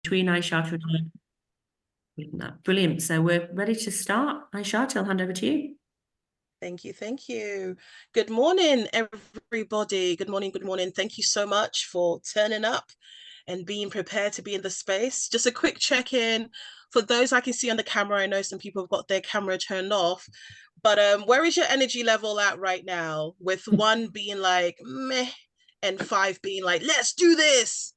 between Aishat and brilliant. So we're ready to start. Aishat, I'll hand over to you. Thank you. Thank you. Good morning, everybody. Good morning. Good morning. Thank you so much for turning up and being prepared to be in the space. Just a quick check-in. For those I can see on the camera, I know some people have got their camera turned off, but where is your energy level at right now? With one being like, meh, and five being like, let's do this.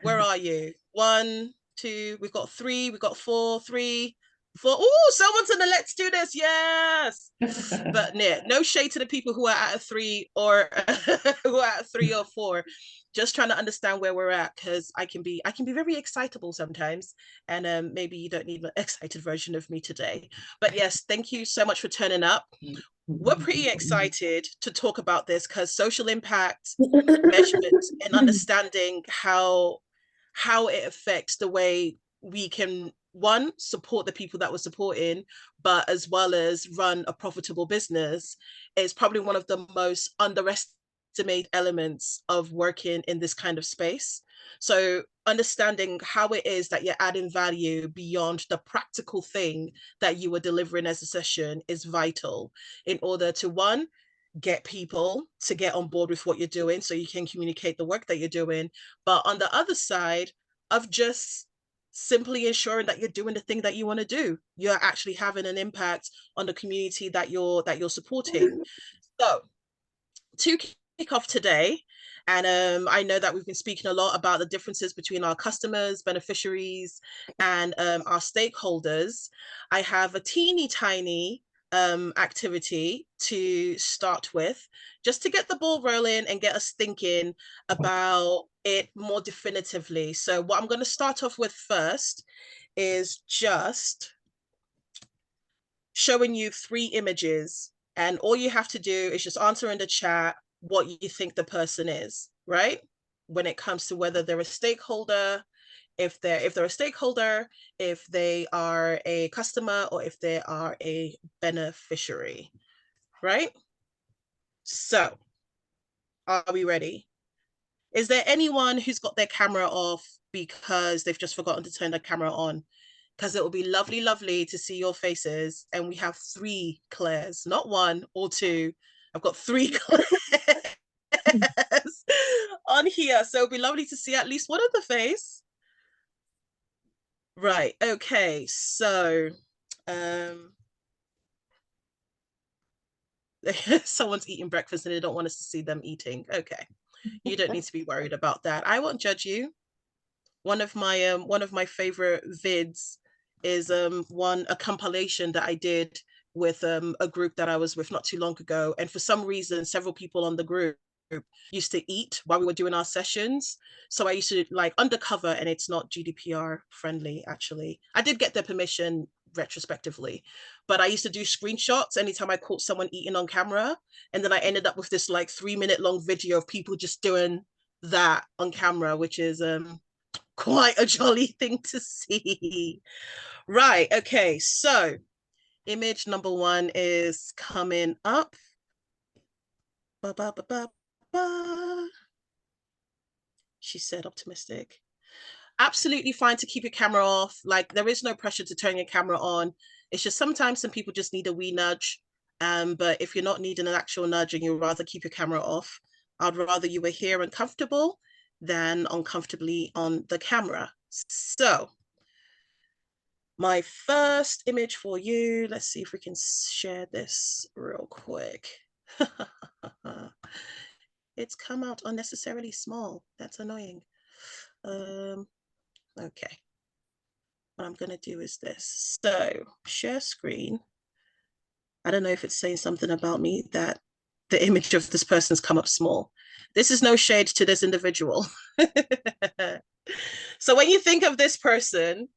Where are you? One, two, we've got three, we've got four, three, four. Oh, someone's in the let's do this. Yes. But no shade to the people who are at a three or who are at three or four. Just trying to understand where we're at, because I can be very excitable sometimes, and maybe you don't need an excited version of me today. But yes, thank you so much for turning up. We're pretty excited to talk about this because social impact measurement and understanding how it affects the way we can, one, support the people that we're supporting, but as well as run a profitable business, is probably one of the most underestimated elements of working in this kind of space. So understanding how it is that you're adding value beyond the practical thing that you were delivering as a session is vital in order to, one, get people to get on board with what you're doing so you can communicate the work that you're doing, but on the other side of just simply ensuring that you're doing the thing that you want to do, you're actually having an impact on the community that you're supporting. So to kick off today, and I know that we've been speaking a lot about the differences between our customers, beneficiaries, and our stakeholders. I have a teeny tiny activity to start with, just to get the ball rolling and get us thinking about it more definitively. So what I'm going to start off with first is just showing you 3 images, and all you have to do is just answer in the chat what you think the person is, right? When it comes to whether they're a stakeholder, if they're a stakeholder, if they are a customer, or if they are a beneficiary, right? So, are we ready? Is there anyone who's got their camera off because they've just forgotten to turn the camera on? Because it will be lovely, lovely to see your faces. And we have 3 Claires, not 1 or 2. I've got 3 Claires on here. So it'll be lovely to see at least one of the face. Right. Okay. So someone's eating breakfast and they don't want us to see them eating. Okay. You don't need to be worried about that. I won't judge you. One of my favorite vids is a compilation that I did with a group that I was with not too long ago, and for some reason several people on the group used to eat while we were doing our sessions. So I used to, like, undercover, and it's not GDPR friendly, actually. I did get their permission retrospectively, but I used to do screenshots anytime I caught someone eating on camera, and then I ended up with this like 3-minute long video of people just doing that on camera, which is quite a jolly thing to see. Right. Okay. So image number 1 is coming up. Ba, ba, ba, ba, ba. She said optimistic. Absolutely fine to keep your camera off. Like, there is no pressure to turn your camera on. It's just sometimes some people just need a wee nudge. But if you're not needing an actual nudge and you'd rather keep your camera off, I'd rather you were here and comfortable than uncomfortably on the camera. So my first image for you, let's see if we can share this real quick. It's come out unnecessarily small. That's annoying. Okay. What I'm going to do is this. So, share screen. I don't know if it's saying something about me that the image of this person's come up small. This is no shade to this individual. So when you think of this person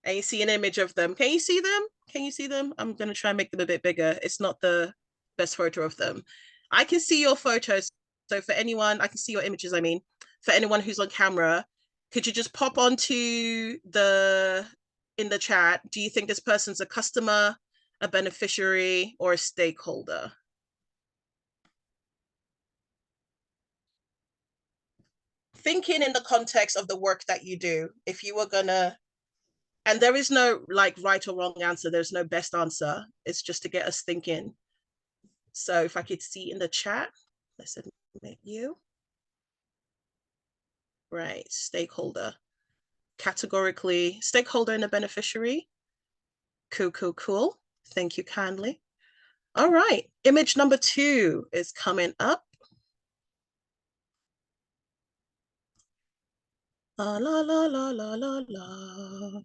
and you see an image of them, can you see them? Can you see them? I'm going to try and make them a bit bigger. It's not the best photo of them. I can see your photos. So for anyone, I can see your images, I mean. For anyone who's on camera, could you just pop onto in the chat, do you think this person's a customer, a beneficiary, or a stakeholder? thinking in the context of the work that you do, if you were gonna, and there is no like right or wrong answer, there's no best answer. It's just to get us thinking. So if I could see in the chat, let's admit you. Right, stakeholder. Categorically, stakeholder and a beneficiary. Cool, cool, cool. Thank you kindly. All right, image number 2 is coming up. La la la la la la la.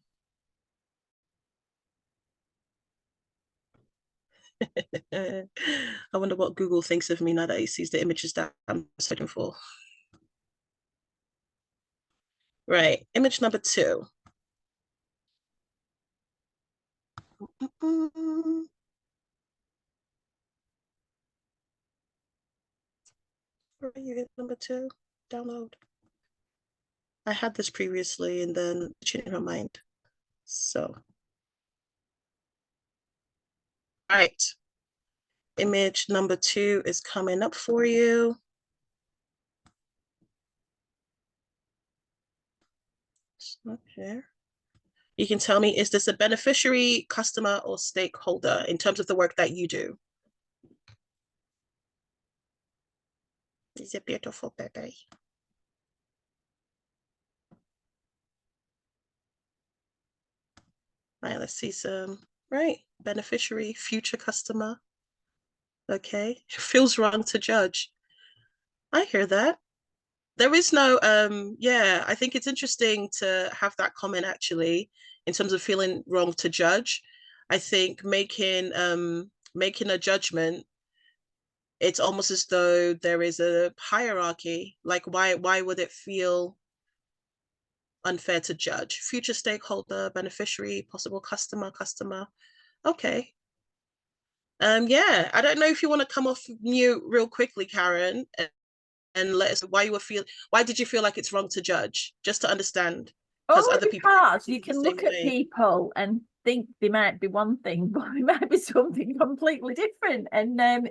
I wonder what Google thinks of me now that he sees the images that I'm searching for. Right, image number 2. Where are you? Number 2, download. I had this previously and then changed my mind. So, all right. Image number 2 is coming up for you. It's not here. You can tell me, is this a beneficiary, customer, or stakeholder in terms of the work that you do? He's a beautiful baby. All right, let's see some, right, beneficiary, future customer. Okay, feels wrong to judge. I hear that. There is no, yeah, I think it's interesting to have that comment actually, in terms of feeling wrong to judge. I think making a judgment, it's almost as though there is a hierarchy. Like why would it feel unfair to judge? Future stakeholder, beneficiary, possible customer. Okay. Yeah, I don't know if you want to come off mute real quickly, Karen, and let us why did you feel like it's wrong to judge? Just to understand. Because Only other people because you can the look same at way. people and think they might be one thing, but they might be something completely different. And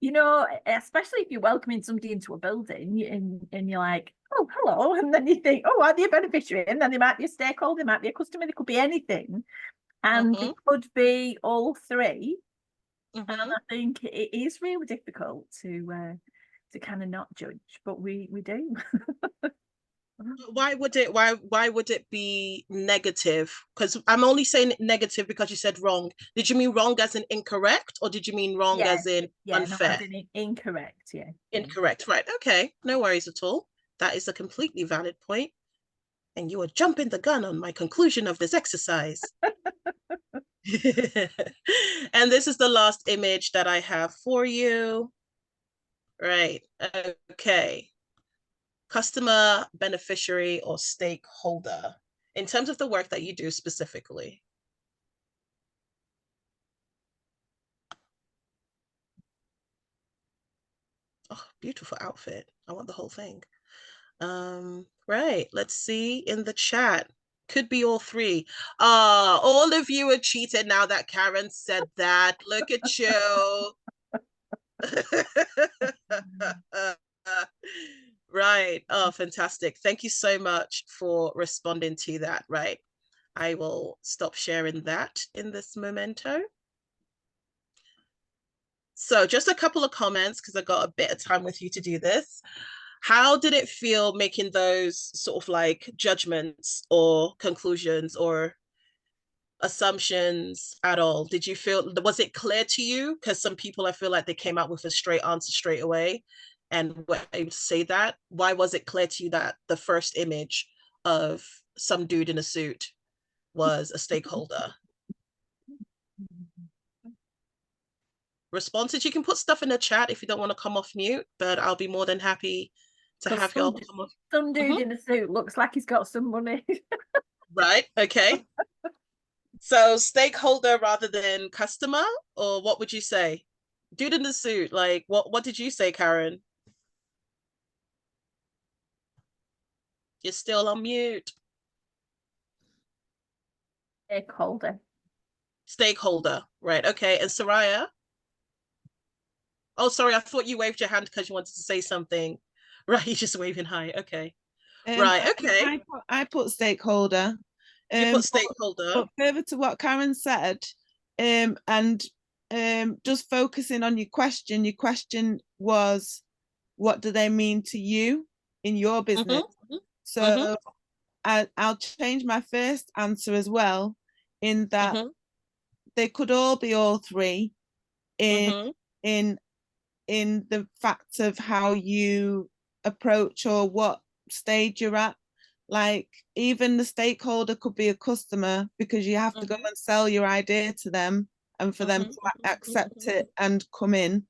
you know, especially if you're welcoming somebody into a building and you're like, oh, hello, and then you think, oh, are they a beneficiary? And then they might be a stakeholder, they might be a customer, they could be anything, and it could be all three. And I think it is really difficult to kind of not judge, but we do. Why would it be negative? Because I'm only saying negative because you said wrong. Did you mean wrong as in incorrect, or did you mean wrong as in unfair? No, incorrect. Yeah, incorrect. Right. Okay. No worries at all. That is a completely valid point. And you are jumping the gun on my conclusion of this exercise. And this is the last image that I have for you. Right. Okay. Customer, beneficiary, or stakeholder in terms of the work that you do specifically. Oh, beautiful outfit. I want the whole thing. Right. Let's see in the chat. Could be all three. All of you are cheated now that Karen said that. Look at you. Right. Oh, fantastic. Thank you so much for responding to that. Right. I will stop sharing that in this memento. So just a couple of comments because I got a bit of time with you to do this. How did it feel making those sort of like judgments or conclusions or assumptions at all? Did you feel, was it clear to you? Because some people, I feel like they came out with a straight answer straight away and were able to say that. Why was it clear to you that the first image of some dude in a suit was a stakeholder? Responses, you can put stuff in the chat if you don't want to come off mute, but I'll be more than happy to have y'all come off. Some dude in a suit looks like he's got some money. Right. Okay. So stakeholder rather than customer, or what would you say? Dude in the suit, like what did you say, Karen? You're still on mute. Stakeholder. Stakeholder, right. Okay. And Soraya? Oh, sorry, I thought you waved your hand because you wanted to say something. Right, you're just waving hi. Okay. Right, okay. I put stakeholder. You put stakeholder. But further to what Karen said, and just focusing on your question was, what do they mean to you in your business? So I'll change my first answer as well, in that they could all be all three in the fact of how you approach or what stage you're at. Like, even the stakeholder could be a customer, because you have to go and sell your idea to them and for them to accept it and come in.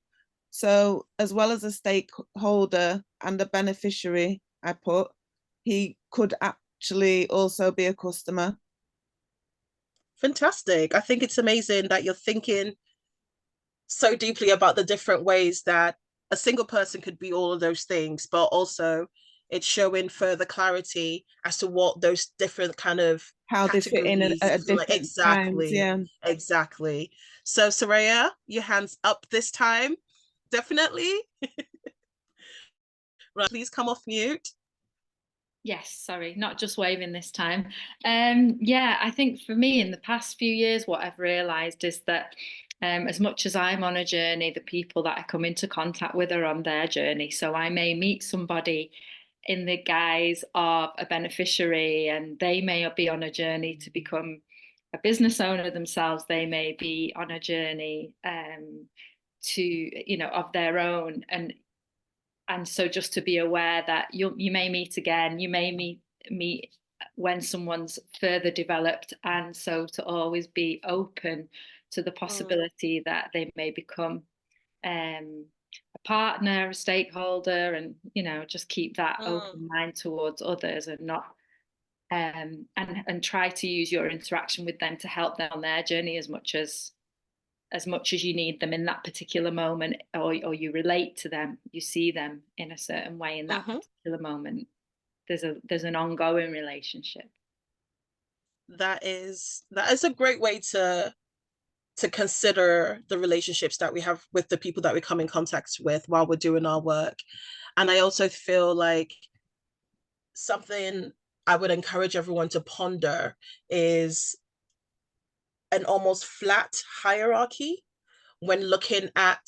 So as well as a stakeholder and a beneficiary, I put, he could actually also be a customer. Fantastic. I think it's amazing that you're thinking so deeply about the different ways that a single person could be all of those things, but also it's showing further clarity as to what those different kind of how they fit in at different exactly times. Yeah, exactly. So Soraya, your hands up this time. Definitely. Right, please come off mute. Yes, sorry, not just waving this time. Yeah, I think for me in the past few years, what I've realised is that as much as I'm on a journey, the people that I come into contact with are on their journey. So I may meet somebody in the guise of a beneficiary, and they may be on a journey to become a business owner themselves. They may be on a journey to, of their own. And so just to be aware that you may meet again, you may meet when someone's further developed, and so to always be open to the possibility that they may become a partner, a stakeholder, and just keep that open mind towards others, and not and try to use your interaction with them to help them on their journey as much as you need them in that particular moment, or you relate to them, you see them in a certain way in that particular moment. There's an ongoing relationship. That is a great way to consider the relationships that we have with the people that we come in contact with while we're doing our work. And I also feel like something I would encourage everyone to ponder is an almost flat hierarchy when looking at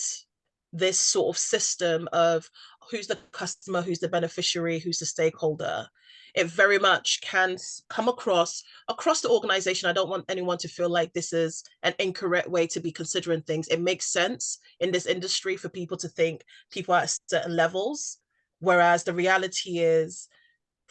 this sort of system of who's the customer, who's the beneficiary, who's the stakeholder. It very much can come across the organization. I don't want anyone to feel like this is an incorrect way to be considering things. It makes sense in this industry for people to think people are at certain levels, whereas the reality is,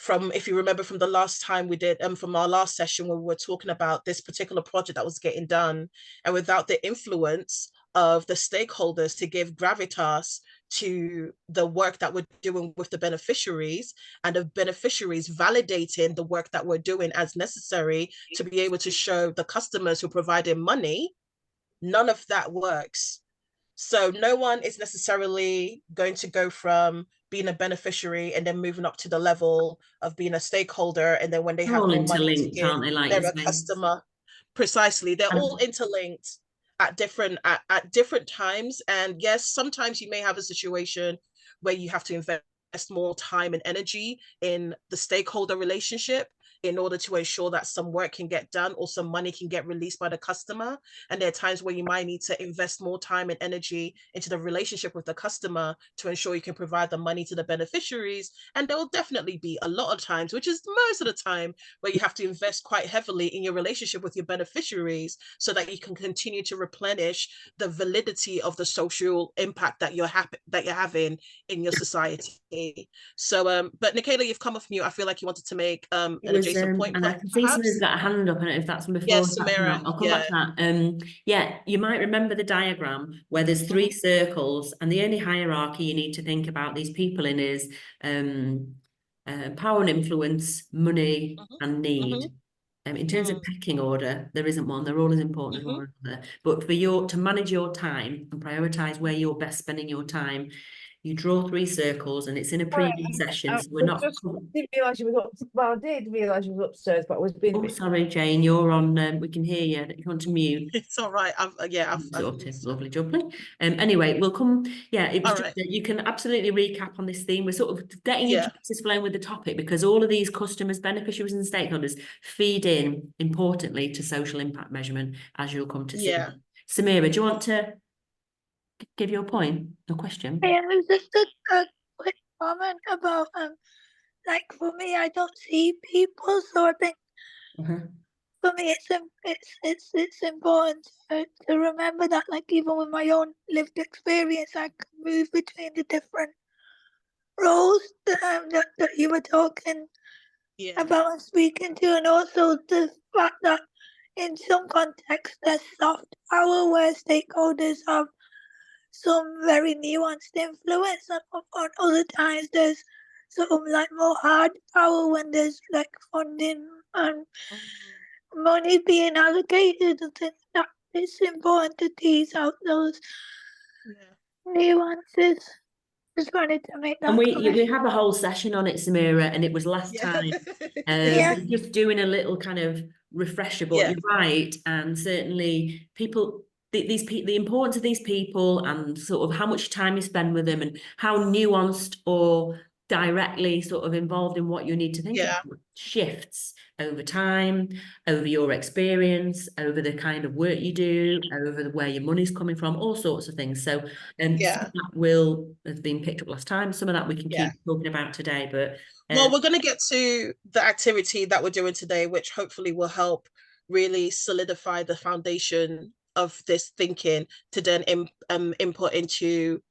if you remember from the last time we did, from our last session where we were talking about this particular project that was getting done, and without the influence of the stakeholders to give gravitas to the work that we're doing with the beneficiaries, and the beneficiaries validating the work that we're doing as necessary to be able to show the customers who are providing money, none of that works. So no one is necessarily going to go from being a beneficiary and then moving up to the level of being a stakeholder, and then when they have more money to give, aren't they, like they're a customer. Precisely, they're all interlinked at different times. And yes, sometimes you may have a situation where you have to invest more time and energy in the stakeholder relationship in order to ensure that some work can get done or some money can get released by the customer. And there are times where you might need to invest more time and energy into the relationship with the customer to ensure you can provide the money to the beneficiaries. And there will definitely be a lot of times, which is most of the time, where you have to invest quite heavily in your relationship with your beneficiaries so that you can continue to replenish the validity of the social impact that you're having in your society. So but Nikayla, you've come off mute. I feel like you wanted to make an adjacent point, and I can see Samira's got a hand up. I don't know if that's before. Yes, Samira, I'll come back to that. Yeah, you might remember the diagram where there's three circles, and the only hierarchy you need to think about these people in is power and influence, money and need. In terms of pecking order, there isn't one. They're all as important as one another. But to manage your time and prioritize where you're best spending your time, you draw 3 circles, and it's in a Sorry, preview session, I so we're not. didn't realise you was up. Well, I did realise you was upstairs, but I was being a Oh, bit. sorry, Jane, you're on. We can hear you. If you want to mute. It's all right. I've Sorted, lovely, jubbly. Anyway, we'll come. Yeah, it was All just right. that you can absolutely recap on this theme. We're sort of getting your Yeah. juices flowing with the topic, because all of these customers, beneficiaries, and stakeholders feed in importantly to social impact measurement, as you'll come to see. Yeah. Samira, do you want to give your point, your question? Yeah, it was just a quick comment about like for me, I don't see people, so I think Uh-huh. for me it's important to remember that, like, even with my own lived experience, I can move between the different roles that you were talking Yeah. about and speaking to, and also the fact that in some contexts there's soft power where stakeholders have some very nuanced influence, and on other times there's sort of like more hard power when there's like funding and money being allocated. I think that it's important to tease out those nuances. Just wanted to make that And we comment. have a whole session on it, Samira, and it was last Yeah. time. Yeah. Just doing a little kind of refresher, but Yeah. you're right, and certainly people, the importance of these people, and sort of how much time you spend with them, and how nuanced or directly sort of involved in what you need to think Yeah. about shifts over time, over your experience, over the kind of work you do, over where your money's coming from, all sorts of things. So Yeah. some of that has been picked up last time, some of that we can Yeah. keep talking about today, but Well, we're going to get to the activity that we're doing today, which hopefully will help really solidify the foundation of this thinking to then input into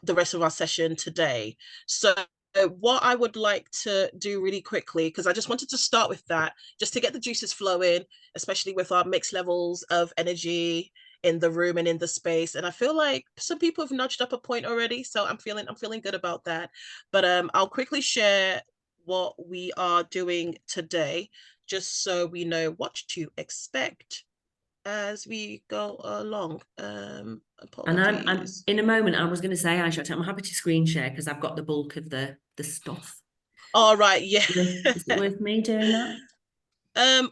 the rest of our session today. So what I would like to do really quickly, because I just wanted to start with that, just to get the juices flowing, especially with our mixed levels of energy in the room and in the space. And I feel like some people have nudged up a point already, so I'm feeling good about that. But I'll quickly share what we are doing today, just so we know what to expect as we go along. and Apologies. in a moment I was going to say, Aisha, I'm happy to screen share because I've got the bulk of the stuff. All right, yeah. Is it worth me doing that?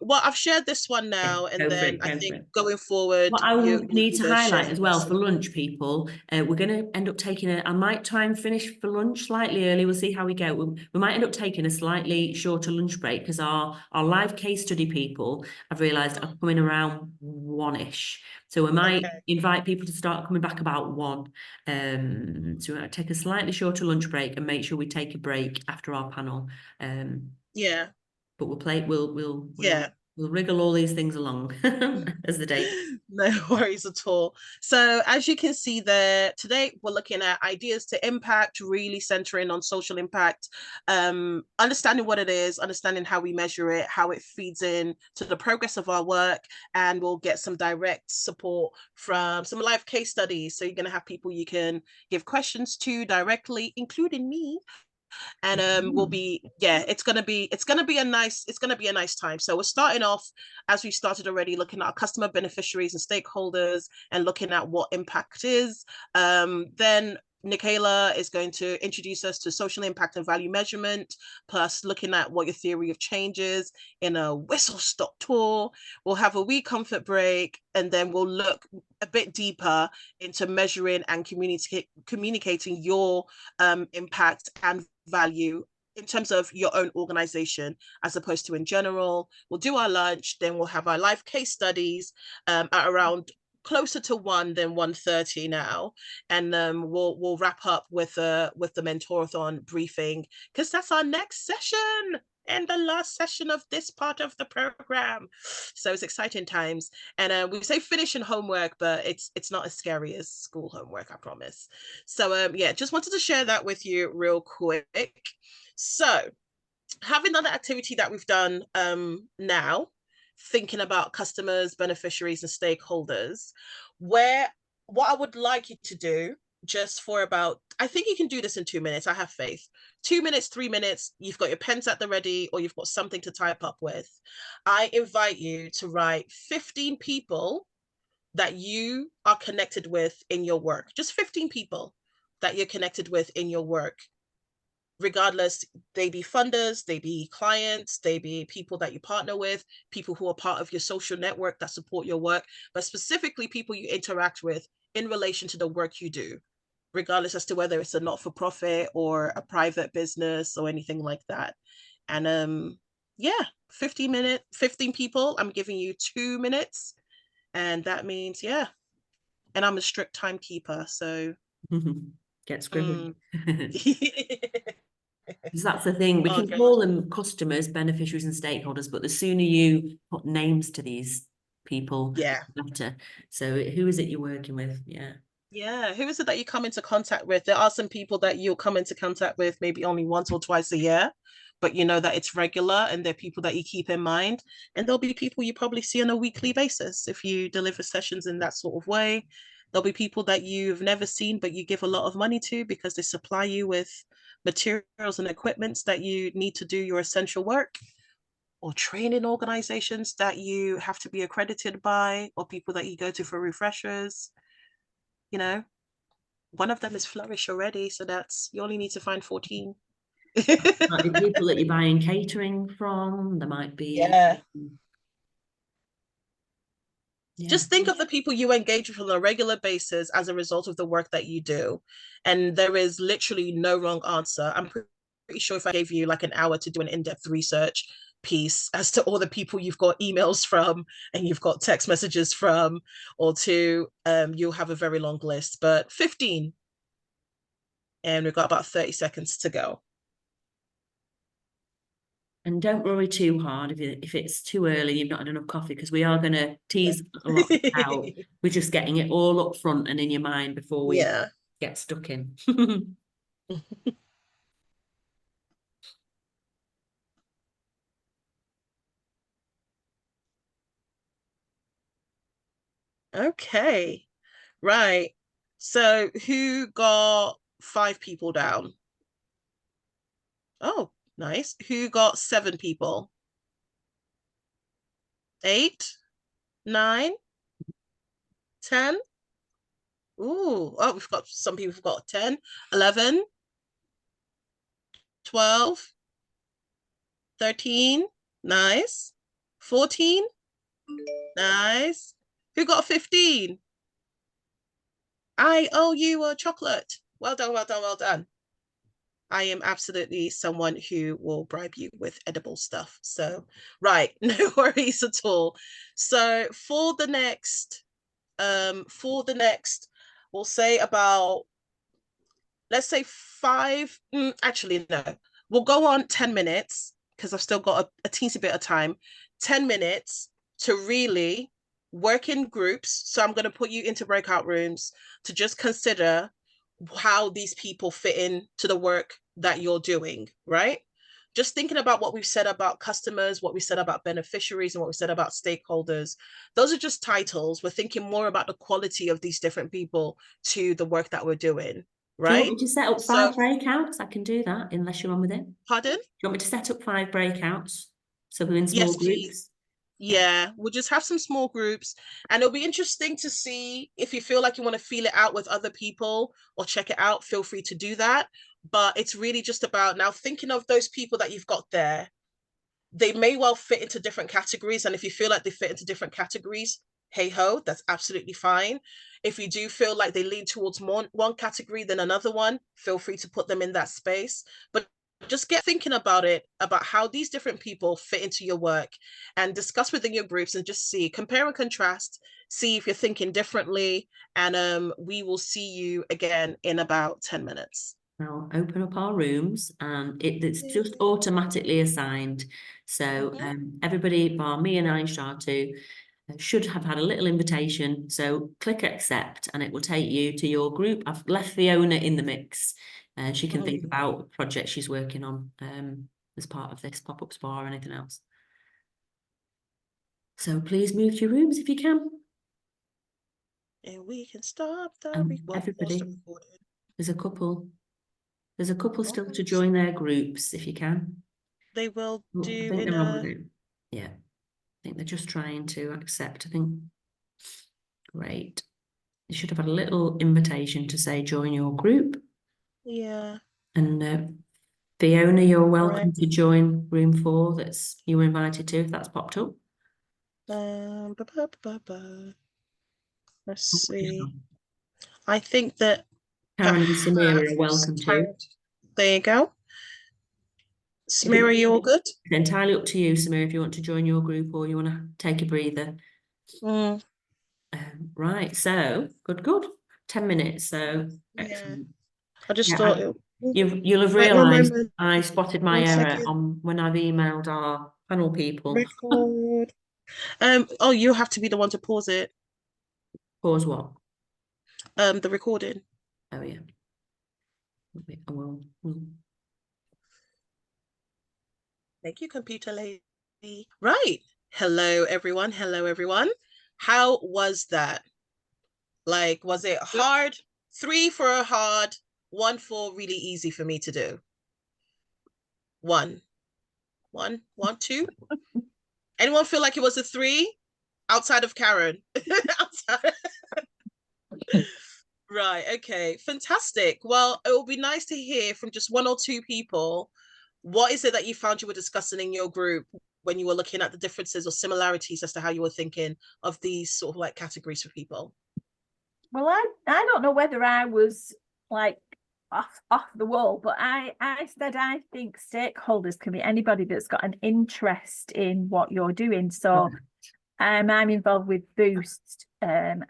Well, I've shared this one now, and then I think going forward, what I will need to highlight as well for for lunch, people, we're going to end up taking I might try and finish for lunch slightly early. We'll see how we go. We might end up taking a slightly shorter lunch break because our live case study people, I've realised, are coming around 1-ish. So we might invite people to start coming back about 1. So we might take a slightly shorter lunch break and make sure we take a break after our panel. Yeah. But we'll wriggle all these things along as the day. No worries at all. So as you can see there, today we're looking at ideas to impact, really centering on social impact, understanding what it is, understanding how we measure it, how it feeds in to the progress of our work, and we'll get some direct support from some live case studies. So you're going to have people you can give questions to directly, including me. And it's gonna be a nice time. So we're starting off, as we started already, looking at our customer, beneficiaries, and stakeholders, and looking at what impact is. Then Nicola is going to introduce us to social impact and value measurement, plus looking at what your theory of change is in a whistle-stop tour. We'll have a wee comfort break, and then we'll look a bit deeper into measuring and communicating your impact and value in terms of your own organization as opposed to in general. We'll do our lunch, then we'll have our live case studies at around closer to 1 than 1:30 now, and we'll wrap up with the Mentorathon briefing, because that's our next session and the last session of this part of the program. So it's exciting times. And we say finishing homework, but it's not as scary as school homework, I promise. So just wanted to share that with you real quick. So having done the activity that we've done now, thinking about customers, beneficiaries, and stakeholders, what I would like you to do, just for about, I think you can do this in 2 minutes, I have faith. 2 minutes, 3 minutes, you've got your pens at the ready, or you've got something to type up with. I invite you to write 15 people that you are connected with in your work. Just 15 people that you're connected with in your work. Regardless, they be funders, they be clients, they be people that you partner with, people who are part of your social network that support your work, but specifically people you interact with in relation to the work you do, regardless as to whether it's a not-for-profit or a private business or anything like that. And yeah, 15 people, I'm giving you 2 minutes. And that means, yeah. And I'm a strict timekeeper, so Get scribbling. mm. Because that's the thing, we can Okay. call them customers, beneficiaries and stakeholders, but the sooner you put names to these people, Yeah. the better. So who is it you're working with? Yeah. Yeah, who is it that you come into contact with? There are some people that you'll come into contact with maybe only once or twice a year, but you know that it's regular, and they're people that you keep in mind. And there'll be people you probably see on a weekly basis if you deliver sessions in that sort of way. There'll be people that you've never seen, but you give a lot of money to because they supply you with materials and equipments that you need to do your essential work, or training organizations that you have to be accredited by, or people that you go to for refreshers. You know, one of them is Flourish already, so that's, you only need to find 14. Might be people that you're buying catering from, there might be Yeah. yeah. Just think of the people you engage with on a regular basis as a result of the work that you do. And there is literally no wrong answer. I'm pretty sure if I gave you like an hour to do an in-depth research piece as to all the people you've got emails from and you've got text messages from, or to, you'll have a very long list, but 15. And we've got about 30 seconds to go. And don't worry too hard if it's too early and you've not had enough coffee, because we are going to tease a lot out. We're just getting it all up front and in your mind before we Yeah. get stuck in. Okay. Right. So who got 5 people down? Oh, nice. Who got 7 people? 8, 9, 10. Ooh, oh, we've got some people have got 10, 11, 12, 13. Nice. 14. Nice. Who got 15? I owe you a chocolate. Well done, well done, well done. I am absolutely someone who will bribe you with edible stuff. So, right, no worries at all. So for the next, we'll say about, let's say 5, actually, no, we'll go on 10 minutes because I've still got a teensy bit of time, 10 minutes to really work in groups. So I'm going to put you into breakout rooms to just consider how these people fit into the work that you're doing, right? Just thinking about what we've said about customers, what we said about beneficiaries, and what we said about stakeholders. Those are just titles. We're thinking more about the quality of these different people to the work that we're doing, Do you right? want me to set up So- 5 breakouts? I can do that unless you're on with it. Do Pardon? you want me to set up 5 breakouts? So we're in small Yes, groups? please. Yeah, we'll just have some small groups, and it'll be interesting to see if you feel like you want to feel it out with other people or check it out, feel free to do that. But it's really just about now thinking of those people that you've got there. They may well fit into different categories, and if you feel like they fit into different categories, hey ho, that's absolutely fine. If you do feel like they lean towards one category than another one, feel free to put them in that space. But just get thinking about it, about how these different people fit into your work, and discuss within your groups and just see, compare and contrast, see if you're thinking differently. And we will see you again in about 10 minutes. I'll open up our rooms and it's just automatically assigned. So everybody bar me and Aishatu should have had a little invitation. So click accept and it will take you to your group. I've left the owner in the mix. She can think about projects she's working on as part of this pop-up spa or anything else. So please move to your rooms if you can. And we can stop the Everybody, recording. there's a couple still to Right. join their groups if you can. They will Oh, I do think in they're on with a... it. Yeah, I think they're just trying to accept. I think great. You should have had a little invitation to say join your group. Yeah. And Fiona, you're welcome Right. to join room 4 that's you were invited to if that's popped up. Ba, ba, ba, ba. Let's see. I think that Karen and Samira are perhaps welcome to. there you go. Samira, you all good? It's entirely up to you, Samira, if you want to join your group or you want to take a breather. Mm, Right, so good. 10 minutes, so yeah. excellent. I just Yeah, thought you'll have Right, one realised moment. I spotted my One error second. on when I've emailed our panel people. Record. Oh, you have to be the one to pause it. Pause what? The recording. Oh yeah. Thank you, computer lady. Right. Hello, everyone. Hello, everyone. How was that? Like, was it hard? 3 for a hard, 1 for really easy for me to do. 1, 2. Anyone feel like it was a 3 outside of Karen? Outside. Right. Okay. Fantastic. Well, it will be nice to hear from just 1 or 2 people. What is it that you found you were discussing in your group when you were looking at the differences or similarities as to how you were thinking of these sort of like categories for people? Well, I don't know whether I was like off the wall, but I said I think stakeholders can be anybody that's got an interest in what you're doing. So I'm involved with Boost and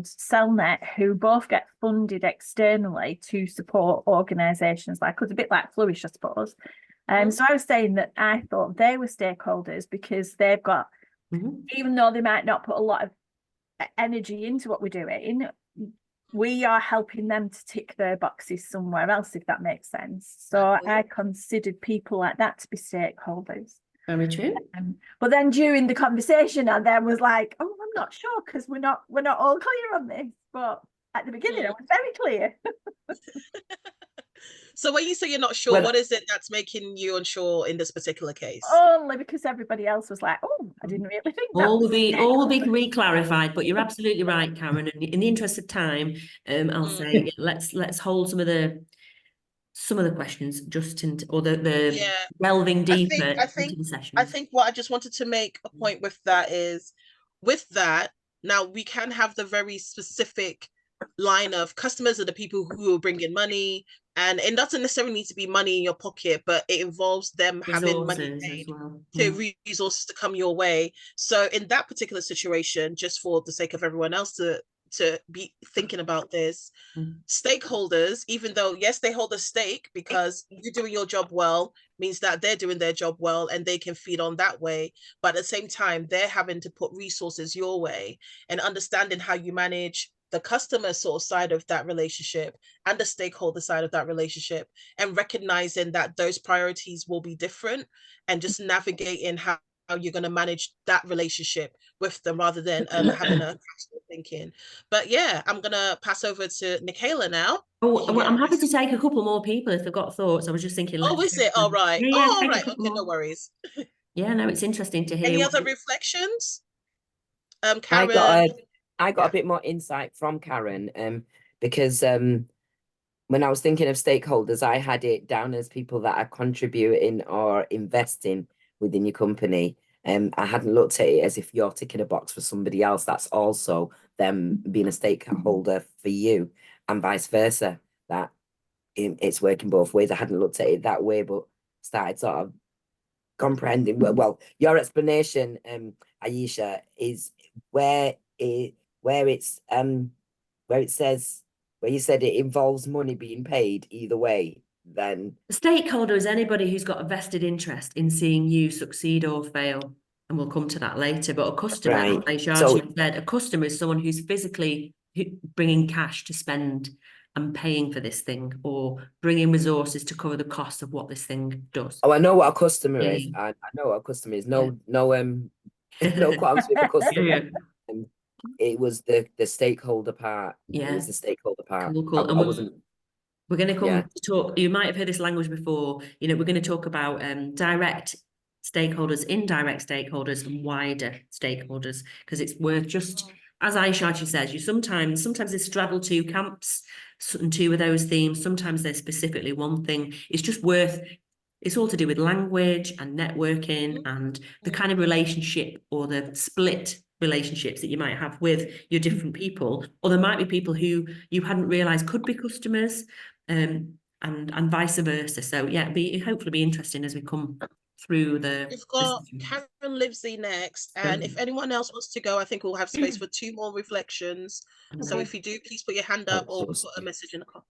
Cellnet, who both get funded externally to support organisations like us, a bit like Flourish, I suppose. So I was saying that I thought they were stakeholders because they've got, even though they might not put a lot of energy into what we're doing, we are helping them to tick their boxes somewhere else, if that makes sense. So I considered people like that to be stakeholders. Very true. But then during the conversation, I then was like, "Oh, I'm not sure because we're not all clear on this." But at the beginning, I was very clear. So when you say you're not sure, what is it that's making you unsure in this particular case? Only because everybody else was like, "Oh, I didn't really think that." All will be re-clarified, but you're absolutely right, Karen. And in the interest of time, I'll say let's hold some of the questions just into or the delving deeper into the session. I think what I just wanted to make a point with that is, with that, now we can have the very specific line of customers are the people who are bringing money, and it doesn't necessarily need to be money in your pocket, but it involves them having money paid to resources to come your way. So in that particular situation, just for the sake of everyone else to be thinking about this, stakeholders, even though yes, they hold a stake because you're doing your job well, means that they're doing their job well and they can feed on that way, but at the same time they're having to put resources your way, and understanding how you manage the customer sort of side of that relationship and the stakeholder side of that relationship, and recognizing that those priorities will be different, and just navigating how you're going to manage that relationship with them rather than having a thinking. But yeah, I'm going to pass over to Nicola now. Oh, well, I'm happy to take a couple more people if they've got thoughts. I was just thinking. Oh, is it? All right. Yeah, all right. Okay, no worries. Yeah, no, it's interesting to hear. Any other reflections? Karen. I got a bit more insight from Karen, because when I was thinking of stakeholders, I had it down as people that are contributing or investing within your company. I hadn't looked at it as if you're ticking a box for somebody else, that's also them being a stakeholder for you, and vice versa, that it's working both ways. I hadn't looked at it that way, but started sort of comprehending. Well, your explanation, Aisha, is where it says, where you said it involves money being paid either way, then a stakeholder is anybody who's got a vested interest in seeing you succeed or fail, and we'll come to that later. But a customer, right. like Shaji said, a customer is someone who's physically bringing cash to spend and paying for this thing, or bringing resources to cover the cost of what this thing does. Oh, I know what a customer is. I know what a customer is. No qualms with a customer. It was the stakeholder part. Yeah, it was the stakeholder part. Cool. I wasn't. We're going to come to talk. You might have heard this language before. You know, we're going to talk about direct stakeholders, indirect stakeholders, and wider stakeholders, because it's worth just, as Aisha says, you sometimes they straddle two camps. and two of those themes. Sometimes they're specifically one thing. It's just worth, it's all to do with language and networking and the kind of relationship or the split relationships that you might have with your different people, or there might be people who you hadn't realized could be customers, and vice versa. So yeah, hopefully be interesting as we come through the. We've got Karen Livesey next, and if anyone else wants to go, I think we'll have space for 2 more reflections. So if you do, please put your hand up or put a message in the comment.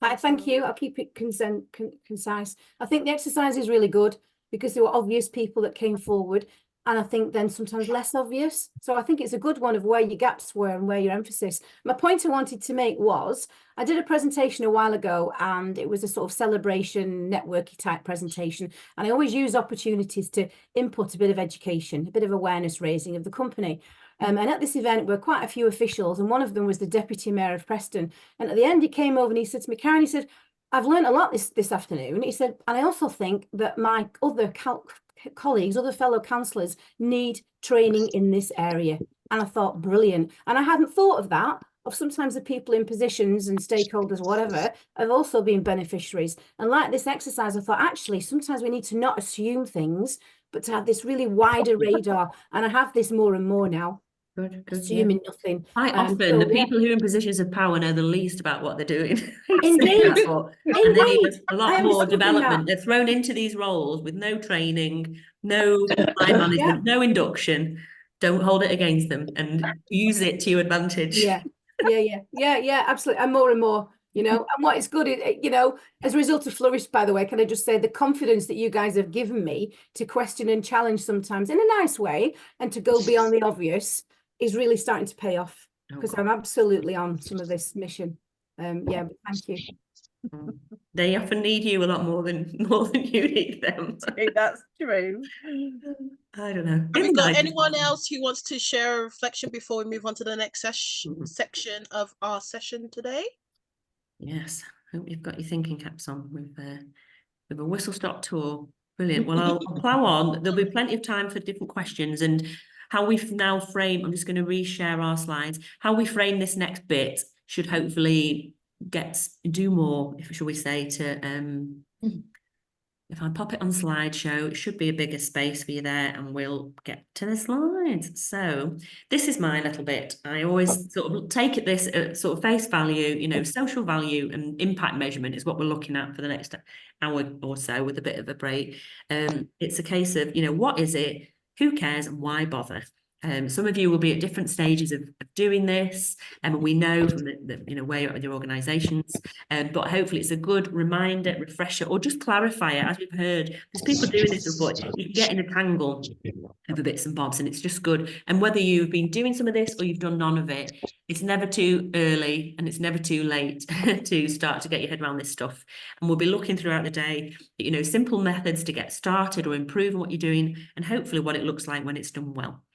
Hi, thank you. I'll keep it concise. I think the exercise is really good because there were obvious people that came forward, and I think then sometimes less obvious. So I think it's a good one of where your gaps were and where your emphasis. My point I wanted to make was, I did a presentation a while ago, and it was a sort of celebration, networky type presentation. And I always use opportunities to input a bit of education, a bit of awareness raising of the company. And at this event were quite a few officials, and one of them was the Deputy Mayor of Preston. And at the end, he came over and he said to me, Karen, he said, I've learned a lot this afternoon. He said, and I also think that my other colleagues, other fellow councillors need training in this area. And I thought, brilliant. And I hadn't thought of that, of sometimes the people in positions and stakeholders, whatever, have also been beneficiaries. And like this exercise, I thought, actually, sometimes we need to not assume things, but to have this really wider radar. And I have this more and more now. Good, Assuming nothing. Quite often, so, the people who are in positions of power know the least about what they're doing. Indeed. And they need a I lot am more discovering development. that. They're thrown into these roles with no training, no line management, no induction. Don't hold it against them and use it to your advantage. Yeah, absolutely. And more, you know, and what is good, you know, as a result of Flourish, by the way, can I just say the confidence that you guys have given me to question and challenge sometimes in a nice way and to go beyond the obvious is really starting to pay off, because I'm absolutely on some of this mission. Yeah, but thank you. They often need you a lot more than you need them. That's true. I don't know. Have we got anyone else who wants to share a reflection before we move on to the next section of our session today? Yes, hope you've got your thinking caps on with a whistle stop tour. Brilliant. Well, I'll plough on. There'll be plenty of time for different questions, and how we've now frame, I'm just going to reshare our slides. How we frame this next bit should hopefully do more, shall we say, to if I pop it on slideshow, it should be a bigger space for you there, and we'll get to the slides. So this is my little bit. I always sort of take it this at sort of face value, you know, social value and impact measurement is what we're looking at for the next hour or so with a bit of a break. It's a case of, you know, what is it, who cares, and why bother? Some of you will be at different stages of doing this, and we know from the you know, where you're at with your organisations, but hopefully it's a good reminder, refresher, or just clarifier. As we've heard, there's people doing this before, you can get in a tangle over bits and bobs, and it's just good. And whether you've been doing some of this or you've done none of it, it's never too early and it's never too late to start to get your head around this stuff. And we'll be looking throughout the day at, you know, simple methods to get started or improve what you're doing, and hopefully what it looks like when it's done well.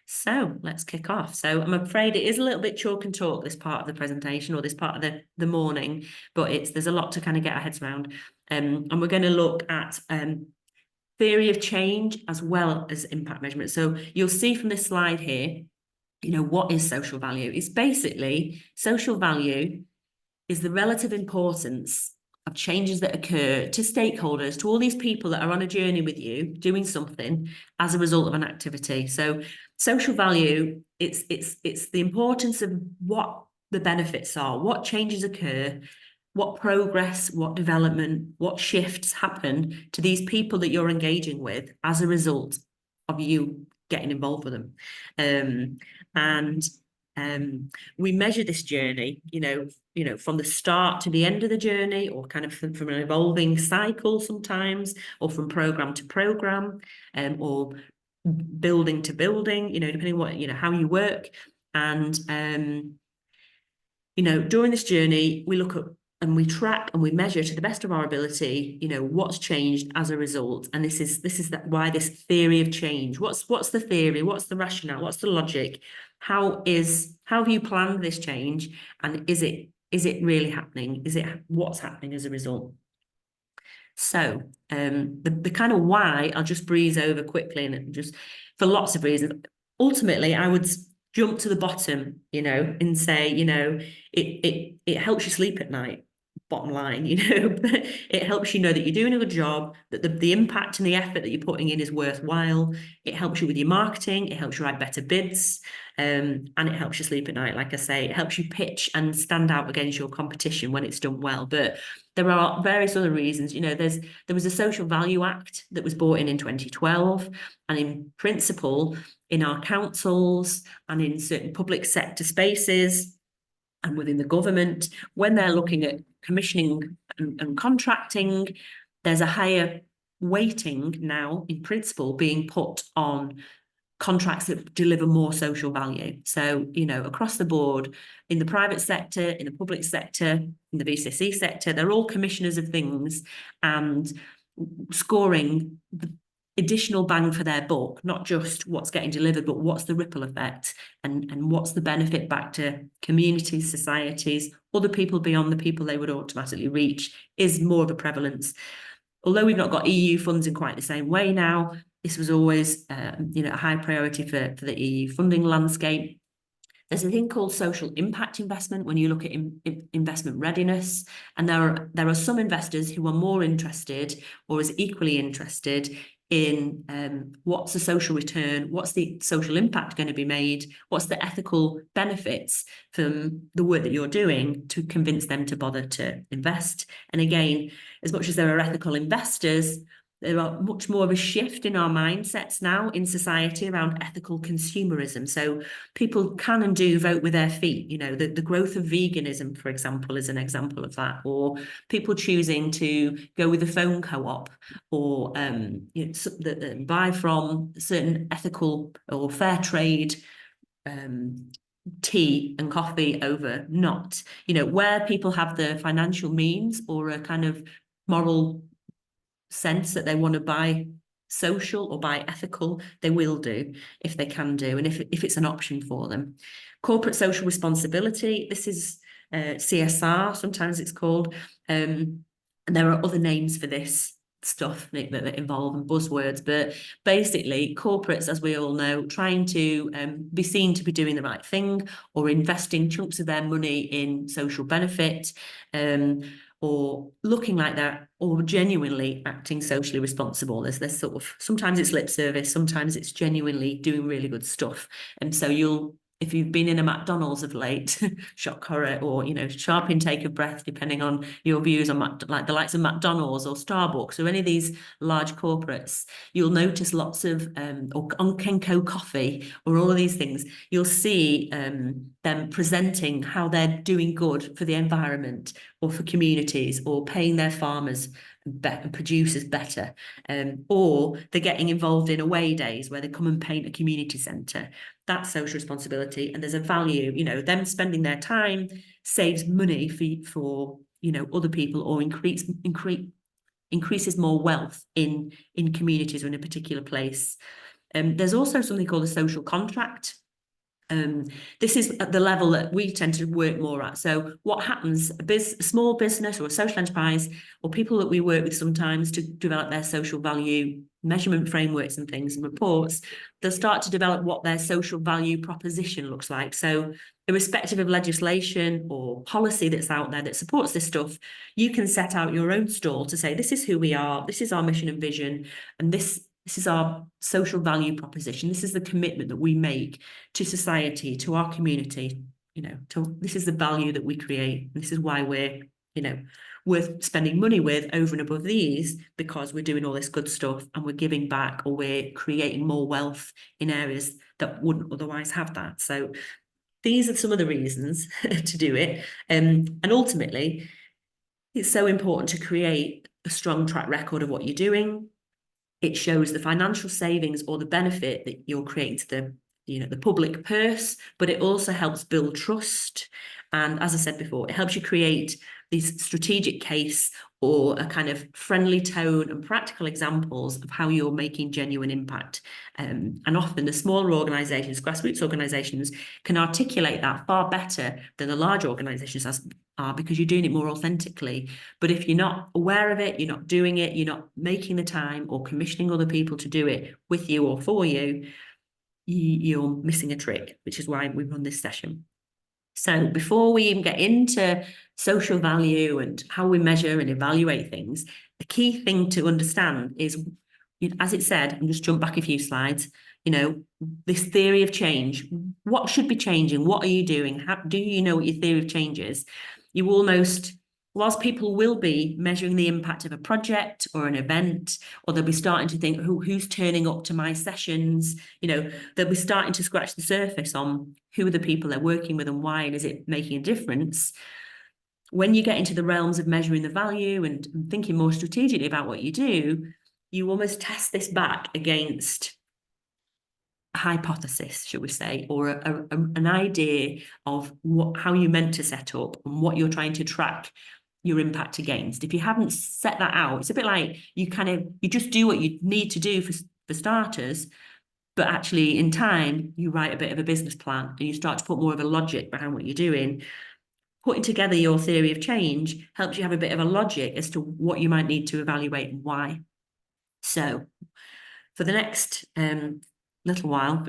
So let's kick off. So I'm afraid it is a little bit chalk and talk, this part of the presentation or this part of the morning, but there's a lot to kind of get our heads around. And we're going to look at theory of change as well as impact measurement. So you'll see from this slide here, you know, what is social value? It's basically social value is the relative importance of changes that occur to stakeholders, to all these people that are on a journey with you, doing something as a result of an activity. So social value, it's the importance of what the benefits are, what changes occur, what progress, what development, what shifts happen to these people that you're engaging with as a result of you getting involved with them. We measure this journey, you know, from the start to the end of the journey, or kind of from an evolving cycle sometimes, or from program to program, or building to building, you know, depending what, you know, how you work. And, you know, during this journey, we look at and we track and we measure to the best of our ability, you know, what's changed as a result. And this is why this theory of change. What's the theory? What's the rationale? What's the logic? How have you planned this change? And is it really happening? Is it what's happening as a result? So the kind of why I'll just breeze over quickly, and just for lots of reasons. Ultimately, I would jump to the bottom, you know, and say, you know, it helps you sleep at night. Bottom line, you know, it helps you know that you're doing a good job, that the impact and the effort that you're putting in is worthwhile. It helps you with your marketing, it helps you write better bids, and it helps you sleep at night. Like I say, it helps you pitch and stand out against your competition when it's done well. But there are various other reasons. You know, there was a Social Value Act that was brought in 2012, and in principle, in our councils and in certain public sector spaces and within the government, when they're looking at commissioning and contracting, there's a higher weighting now, in principle, being put on contracts that deliver more social value. So, you know, across the board, in the private sector, in the public sector, in the VCSE sector, they're all commissioners of things and scoring the additional bang for their buck, not just what's getting delivered, but what's the ripple effect and what's the benefit back to communities, societies, other people beyond the people they would automatically reach, is more of a prevalence. Although we've not got EU funds in quite the same way now, this was always you know, a high priority for the EU funding landscape. There's a thing called social impact investment when you look at investment readiness, and there are some investors who are more interested or is equally interested in what's the social return, what's the social impact going to be made, what's the ethical benefits from the work that you're doing, to convince them to bother to invest. And again, as much as there are ethical investors, there are much more of a shift in our mindsets now in society around ethical consumerism. So people can and do vote with their feet. You know, the growth of veganism, for example, is an example of that, or people choosing to go with the phone co-op, or you know, buy from certain ethical or fair trade tea and coffee over not. You know, where people have the financial means or a kind of moral sense that they want to buy social or buy ethical, they will do if they can do, and if it's an option for them. Corporate social responsibility, this is CSR, sometimes it's called, and there are other names for this stuff that involve buzzwords, but basically corporates, as we all know, trying to be seen to be doing the right thing, or investing chunks of their money in social benefit, or looking like they're, or genuinely acting socially responsible. There's sort of, sometimes it's lip service, sometimes it's genuinely doing really good stuff. And so if you've been in a McDonald's of late, shock horror, or, you know, sharp intake of breath, depending on your views on like the likes of McDonald's or Starbucks or any of these large corporates, you'll notice lots of, or on Kenco coffee or all of these things, you'll see them presenting how they're doing good for the environment or for communities, or paying their farmers and producers better, or they're getting involved in away days where they come and paint a community centre. That's social responsibility, and there's a value, you know, them spending their time saves money for you know, other people, or increases more wealth in communities or in a particular place. There's also something called a social contract. This is at the level that we tend to work more at. So what happens, a small business or a social enterprise, or people that we work with sometimes to develop their social value measurement frameworks and things and reports, they'll start to develop what their social value proposition looks like. So irrespective of legislation or policy that's out there that supports this stuff, you can set out your own stall to say, this is who we are, this is our mission and vision, and this is our social value proposition. This is the commitment that we make to society, to our community, you know, this is the value that we create. This is why we're, you know, worth spending money with over and above these, because we're doing all this good stuff and we're giving back, or we're creating more wealth in areas that wouldn't otherwise have that. So these are some of the reasons to do it. And ultimately, it's so important to create a strong track record of what you're doing. It shows the financial savings or the benefit that you're creating to the, you know, the public purse, but it also helps build trust. And as I said before, it helps you create these strategic case, or a kind of friendly tone and practical examples of how you're making genuine impact. And often the smaller organisations, grassroots organisations, can articulate that far better than the large organisations are, because you're doing it more authentically. But if you're not aware of it, you're not doing it, you're not making the time or commissioning other people to do it with you or for you, you're missing a trick, which is why we run this session. So before we even get into social value and how we measure and evaluate things, the key thing to understand is, as it said, and just jump back a few slides, you know, this theory of change. What should be changing? What are you doing? How do you know what your theory of change is? You almost, whilst people will be measuring the impact of a project or an event, or they'll be starting to think, who's turning up to my sessions? You know, they'll be starting to scratch the surface on who are the people they're working with and why, and is it making a difference? When you get into the realms of measuring the value and thinking more strategically about what you do, you almost test this back against a hypothesis, should we say, or an idea of how you're meant to set up and what you're trying to track your impact against. If you haven't set that out, it's a bit like you just do what you need to do for starters, but actually in time you write a bit of a business plan and you start to put more of a logic behind what you're doing. Putting together your theory of change helps you have a bit of a logic as to what you might need to evaluate and why. So for the next little while,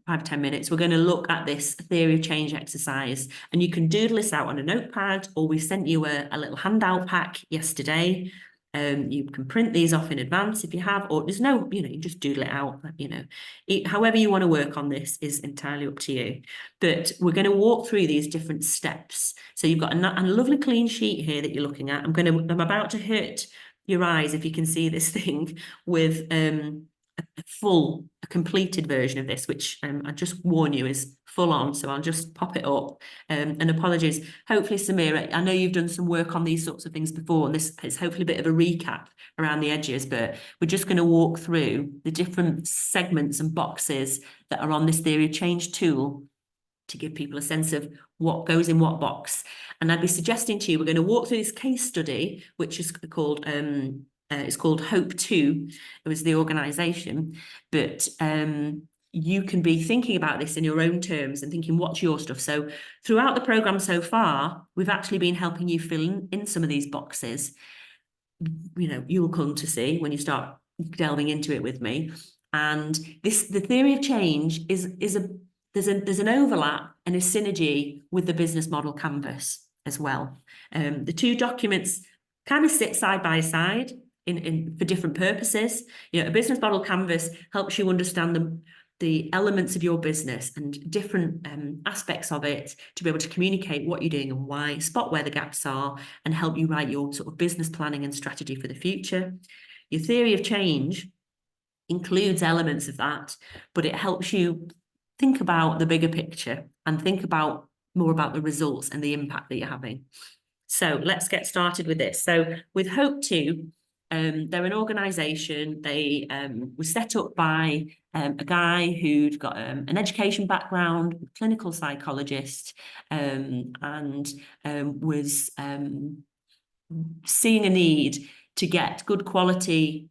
5 to 10 minutes, we're going to look at this theory of change exercise, and you can doodle this out on a notepad, or we sent you a little handout pack yesterday. You can print these off in advance if you have, or there's no, you know, you just doodle it out, you know. However you want to work on this is entirely up to you. But we're going to walk through these different steps. So you've got a lovely clean sheet here that you're looking at. I'm about to hurt your eyes if you can see this thing with a completed version of this, which I just warn you is full on, so I'll just pop it up. And apologies. Hopefully, Samira, I know you've done some work on these sorts of things before, and this is hopefully a bit of a recap around the edges, but we're just going to walk through the different segments and boxes that are on this theory of change tool to give people a sense of what goes in what box. And I'd be suggesting to you, we're going to walk through this case study, which is called it's called Hope 2. It was the organisation, but you can be thinking about this in your own terms and thinking, what's your stuff? So throughout the programme so far, we've actually been helping you fill in some of these boxes. You know, you'll come to see when you start delving into it with me. And the theory of change there's an overlap and a synergy with the business model canvas as well. The two documents kind of sit side by side for different purposes. You know, a business model canvas helps you understand the elements of your business and different aspects of it to be able to communicate what you're doing and why, spot where the gaps are, and help you write your sort of business planning and strategy for the future. Your theory of change includes elements of that, but it helps you think about the bigger picture and think about more about the results and the impact that you're having. So let's get started with this. So with Hope 2, they're an organisation. They were set up by a guy who'd got an education background, clinical psychologist, and was seeing a need to get good quality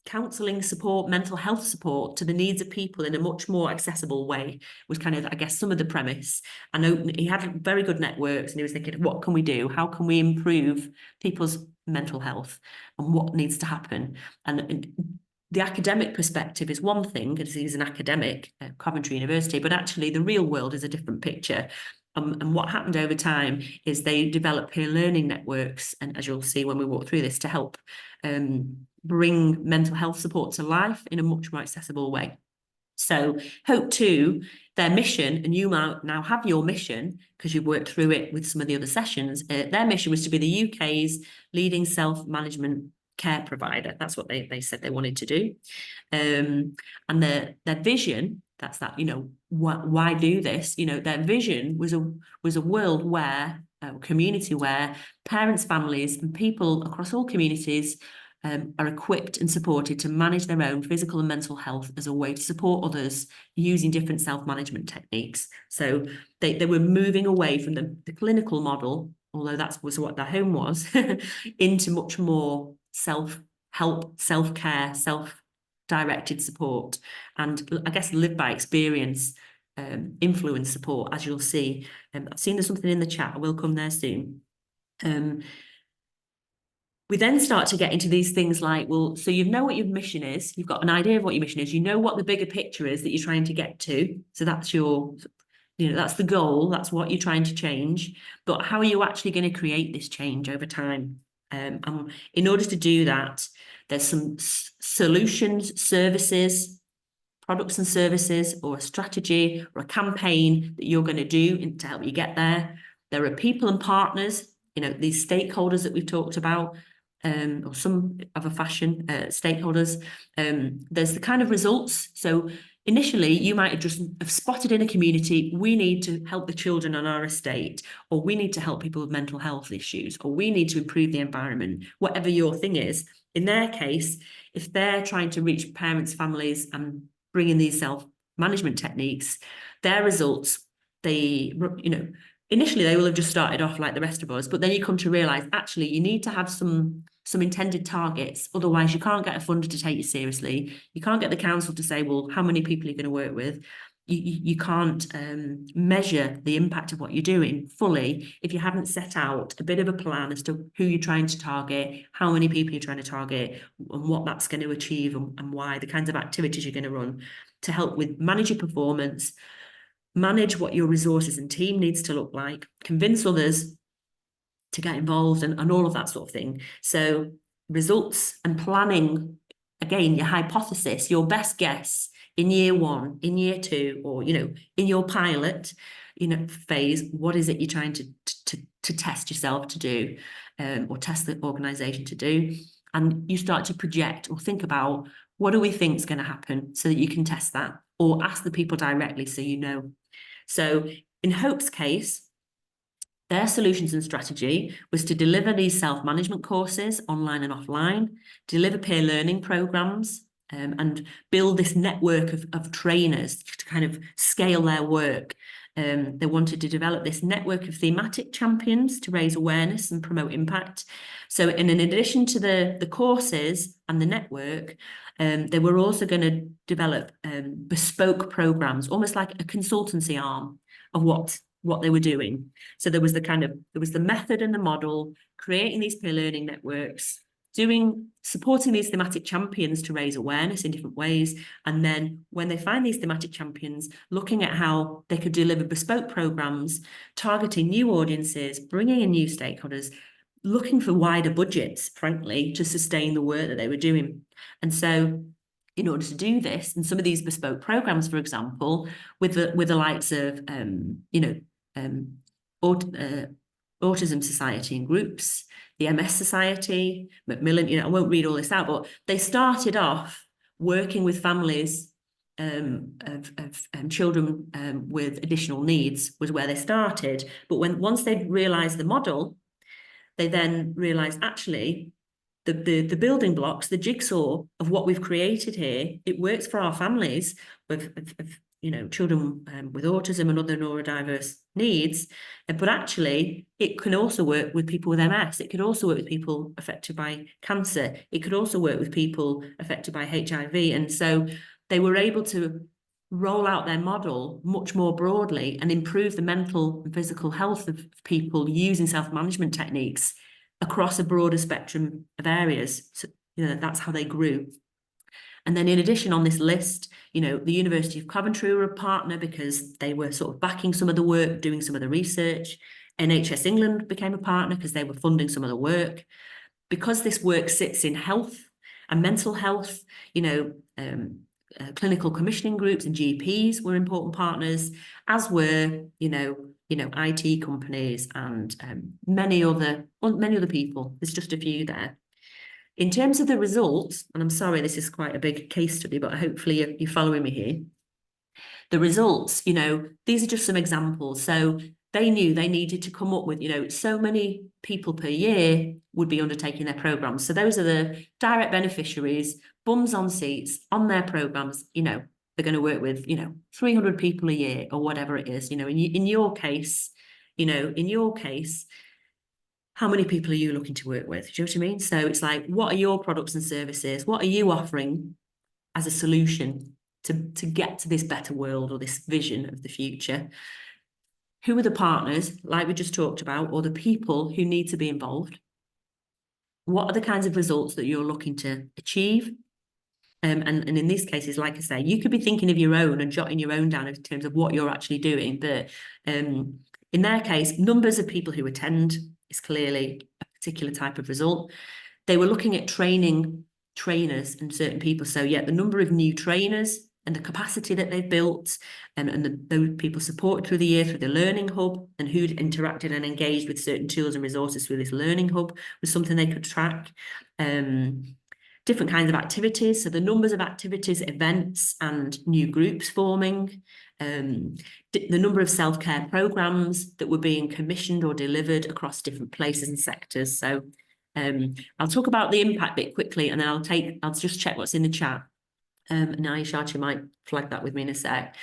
counselling support, mental health support to the needs of people in a much more accessible way, was kind of, I guess, some of the premise. I know he had very good networks and he was thinking, what can we do? How can we improve people's mental health and what needs to happen? And the academic perspective is one thing, because he's an academic at Coventry University, but actually the real world is a different picture. And what happened over time is they developed peer learning networks, and as you'll see when we walk through this, to help bring mental health support to life in a much more accessible way. So Hope 2, their mission, and you might now have your mission because you've worked through it with some of the other sessions, their mission was to be the UK's leading self-management care provider. That's what they said they wanted to do. And their vision, that's that, you know, why do this? You know, their vision was a world where, a community where parents, families and people across all communities are equipped and supported to manage their own physical and mental health as a way to support others using different self-management techniques. So they were moving away from the clinical model, although that was what their home was, into much more self-help, self-care, self-directed support, and I guess live by experience, influence support, as you'll see. I've seen there's something in the chat, I will come there soon. we then start to get into these things like, well, so you know what your mission is, you've got an idea of what your mission is, you know what the bigger picture is that you're trying to get to. So that's your, that's the goal, that's what you're trying to change. But how are you actually going to create this change over time? And in order to do that, there's some solutions, services, products and services, or a strategy or a campaign that you're going to do to help you get there. There are people and partners, these stakeholders that we've talked about, or some of a fashion stakeholders. There's the kind of results. So initially, you might have spotted in a community, we need to help the children on our estate, or we need to help people with mental health issues, or we need to improve the environment, whatever your thing is. In their case, if they're trying to reach parents, families, and bring in these self-management techniques, their results, initially they will have just started off like the rest of us, but then you come to realize actually you need to have some intended targets. Otherwise you can't get a funder to take you seriously. You can't get the council to say, well, how many people are you going to work with? You can't measure the impact of what you're doing fully if you haven't set out a bit of a plan as to who you're trying to target, how many people you're trying to target, and what that's going to achieve, and why, the kinds of activities you're going to run to help with manage your performance, manage what your resources and team needs to look like, convince others to get involved, and all of that sort of thing. So results and planning, again, your hypothesis, your best guess in year 1, in year 2, or, in your pilot, phase, what is it you're trying to test yourself to do, or test the organisation to do? And you start to project or think about, what do we think is going to happen, so that you can test that, or ask the people directly so you know. So in Hope's case, their solutions and strategy was to deliver these self-management courses online and offline, deliver peer learning programs, and build this network of trainers to kind of scale their work. They wanted to develop this network of thematic champions to raise awareness and promote impact. So in addition to the courses and the network, they were also going to develop bespoke programs, almost like a consultancy arm of what they were doing. So there was the method and the model, creating these peer learning networks, supporting these thematic champions to raise awareness in different ways. And then when they find these thematic champions, looking at how they could deliver bespoke programs, targeting new audiences, bringing in new stakeholders, looking for wider budgets, frankly, to sustain the work that they were doing. And so in order to do this, and some of these bespoke programs, for example, with the likes of, Autism Society and groups, the MS Society, Macmillan, I won't read all this out, but they started off working with families of children with additional needs, was where they started. But once they realised the model, they then realised actually the building blocks, the jigsaw of what we've created here, it works for our families of children with autism and other neurodiverse needs, but actually it can also work with people with MS. It could also work with people affected by cancer. It could also work with people affected by HIV. And so they were able to roll out their model much more broadly and improve the mental and physical health of people using self-management techniques across a broader spectrum of areas. So, that's how they grew. And then in addition, on this list, the University of Coventry were a partner because they were sort of backing some of the work, doing some of the research. NHS England became a partner because they were funding some of the work. Because this work sits in health and mental health, clinical commissioning groups and GPs were important partners, as were, IT companies and many other people. There's just a few there. In terms of the results, and I'm sorry, this is quite a big case study, but hopefully you're following me here. The results, these are just some examples. So they knew they needed to come up with, so many people per year would be undertaking their programs. So those are the direct beneficiaries, bums on seats on their programs, they're going to work with, 300 people a year or whatever it is, in your case, how many people are you looking to work with? Do you know what I mean? So it's like, what are your products and services? What are you offering as a solution to get to this better world or this vision of the future? Who are the partners, like we just talked about, or the people who need to be involved? what are the kinds of results that you're looking to achieve? And in these cases, like I say, you could be thinking of your own and jotting your own down in terms of what you're actually doing. But in their case, numbers of people who attend is clearly a particular type of result. They were looking at training trainers and certain people. So yeah, the number of new trainers and the capacity that they've built, and those people supported through the year through the Learning Hub, and who'd interacted and engaged with certain tools and resources through this Learning Hub was something they could track. Different kinds of activities, so the numbers of activities, events and new groups forming, the number of self-care programs that were being commissioned or delivered across different places and sectors. So I'll talk about the impact bit quickly, and then I'll just check what's in the chat. And Aisha might flag that with me in a sec.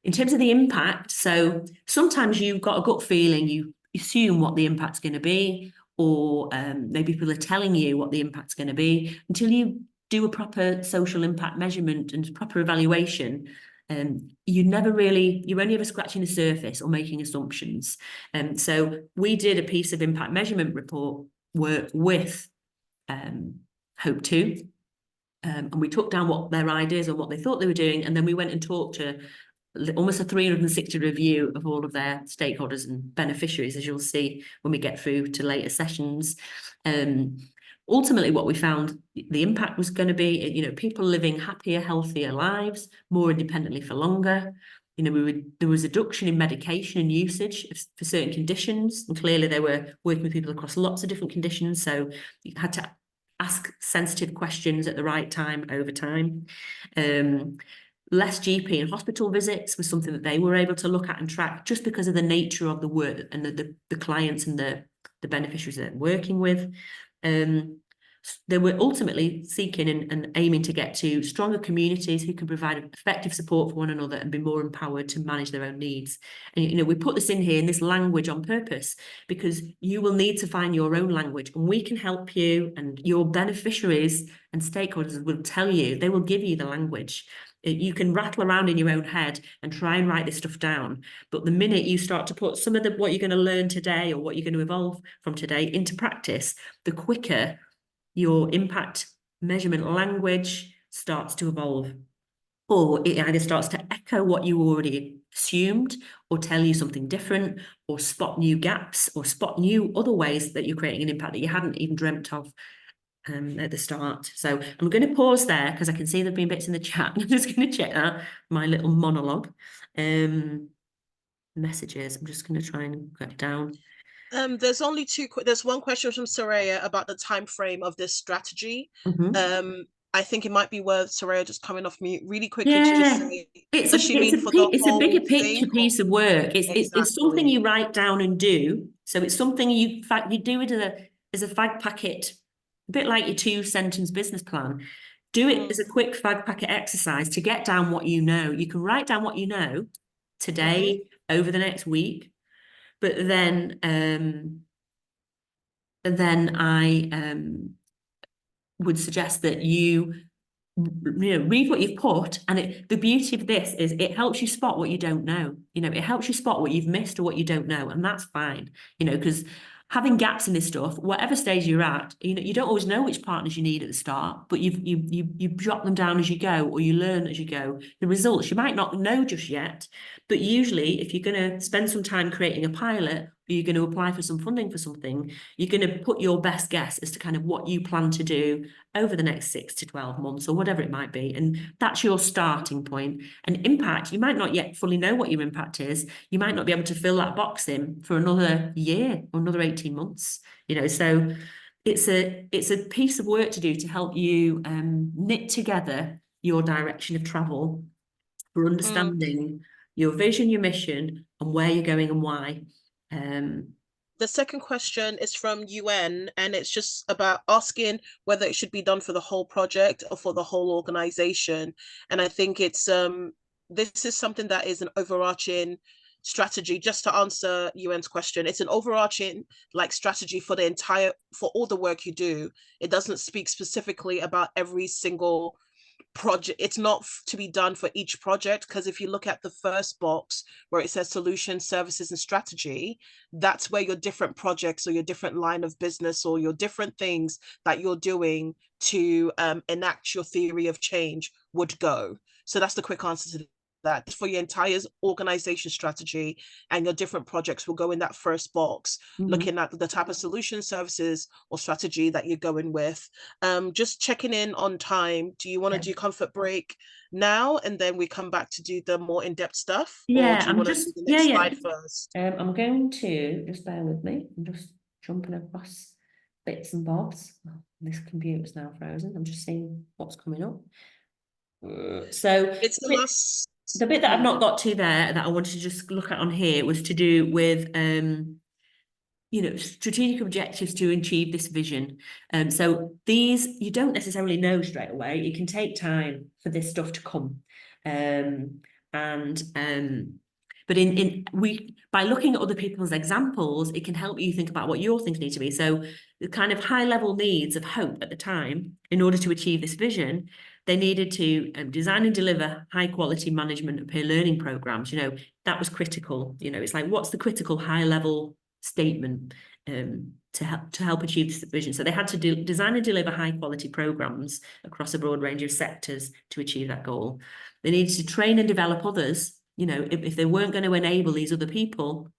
In terms of the impact, so sometimes you've got a gut feeling, you assume what the impact's going to be, or maybe people are telling you what the impact's going to be until you do a proper social impact measurement and proper evaluation. You're only ever scratching the surface or making assumptions. So we did a piece of impact measurement report work with Hope2, and we took down what their ideas or what they thought they were doing, and then we went and talked to almost a 360 review of all of their stakeholders and beneficiaries, as you'll see when we get through to later sessions. Ultimately, what we found, the impact was going to be, people living happier, healthier lives, more independently for longer. There was a reduction in medication and usage for certain conditions, and clearly they were working with people across lots of different conditions, so you had to ask sensitive questions at the right time over time. Less GP and hospital visits was something that they were able to look at and track just because of the nature of the work and the clients and the beneficiaries that they're working with. They were ultimately seeking and aiming to get to stronger communities who can provide effective support for one another and be more empowered to manage their own needs. And, we put this in here in this language on purpose because you will need to find your own language, and we can help you, and your beneficiaries and stakeholders will tell you, they will give you the language. You can rattle around in your own head and try and write this stuff down. But the minute you start to put some of what you're going to learn today or what you're going to evolve from today into practice, the quicker your impact measurement language starts to evolve. Or it either starts to echo what you already assumed, or tell you something different, or spot new gaps, or spot new other ways that you're creating an impact that you hadn't even dreamt of at the start. So I'm going to pause there because I can see there've been bits in the chat. I'm just going to check that, my little monologue. Messages, I'm just going to try and get down. There's only there's one question from Soraya about the time frame of this strategy. I think it might be worth Soraya just coming off mute really quickly to just say, it's a bigger picture piece of work. It's something you write down and do. So it's something you do it as a fag packet, a bit like your 2-sentence business plan. Do it as a quick fag packet exercise to get down what you know. You can write down what you know today, over the next week, but then I would suggest that you read what you've put, and the beauty of this is it helps you spot what you don't know. It helps you spot what you've missed or what you don't know, and that's fine. Because having gaps in this stuff, whatever stage you're at, you don't always know which partners you need at the start, but you jot them down as you go, or you learn as you go. The results you might not know just yet, but usually if you're going to spend some time creating a pilot, or you're going to apply for some funding for something, you're going to put your best guess as to kind of what you plan to do over the next 6 to 12 months or whatever it might be. And that's your starting point. And impact, you might not yet fully know what your impact is. You might not be able to fill that box in for another year or another 18 months, so it's a piece of work to do to help you knit together your direction of travel for understanding your vision, your mission, and where you're going and why. The second question is from UN, and it's just about asking whether it should be done for the whole project or for the whole organization. And I think it's this is something that is an overarching strategy. Just to answer UN's question, it's an overarching strategy for all the work you do. It doesn't speak specifically about every single project, it's not to be done for each project, because if you look at the first box where it says solutions, services and strategy, that's where your different projects or your different line of business or your different things that you're doing to enact your theory of change would go. So that's the quick answer to that. For your entire organization strategy, and your different projects will go in that first box, looking at the type of solution, services or strategy that you're going with. Just checking in on time. Do you want to do comfort break now and then we come back to do the more in-depth stuff? Yeah, or do you I'm want just to do the next slide first? I'm going to just bear with me. I'm just jumping across bits and bobs. Oh, this computer's now frozen. I'm just seeing what's coming up. So It's the last. The bit that I've not got to there that I wanted to just look at on here was to do with you know, strategic objectives to achieve this vision. So these you don't necessarily know straight away. It can take time for this stuff to come. But by looking at other people's examples, it can help you think about what your things need to be. So the kind of high level needs of Hope at the time, in order to achieve this vision, they needed to design and deliver high quality management and peer learning programs. You know, that was critical. You know, it's like, what's the critical high level statement to help achieve this vision? So they had to design and deliver high quality programs across a broad range of sectors to achieve that goal. They needed to train and develop others. You know, if they weren't going to enable these other people,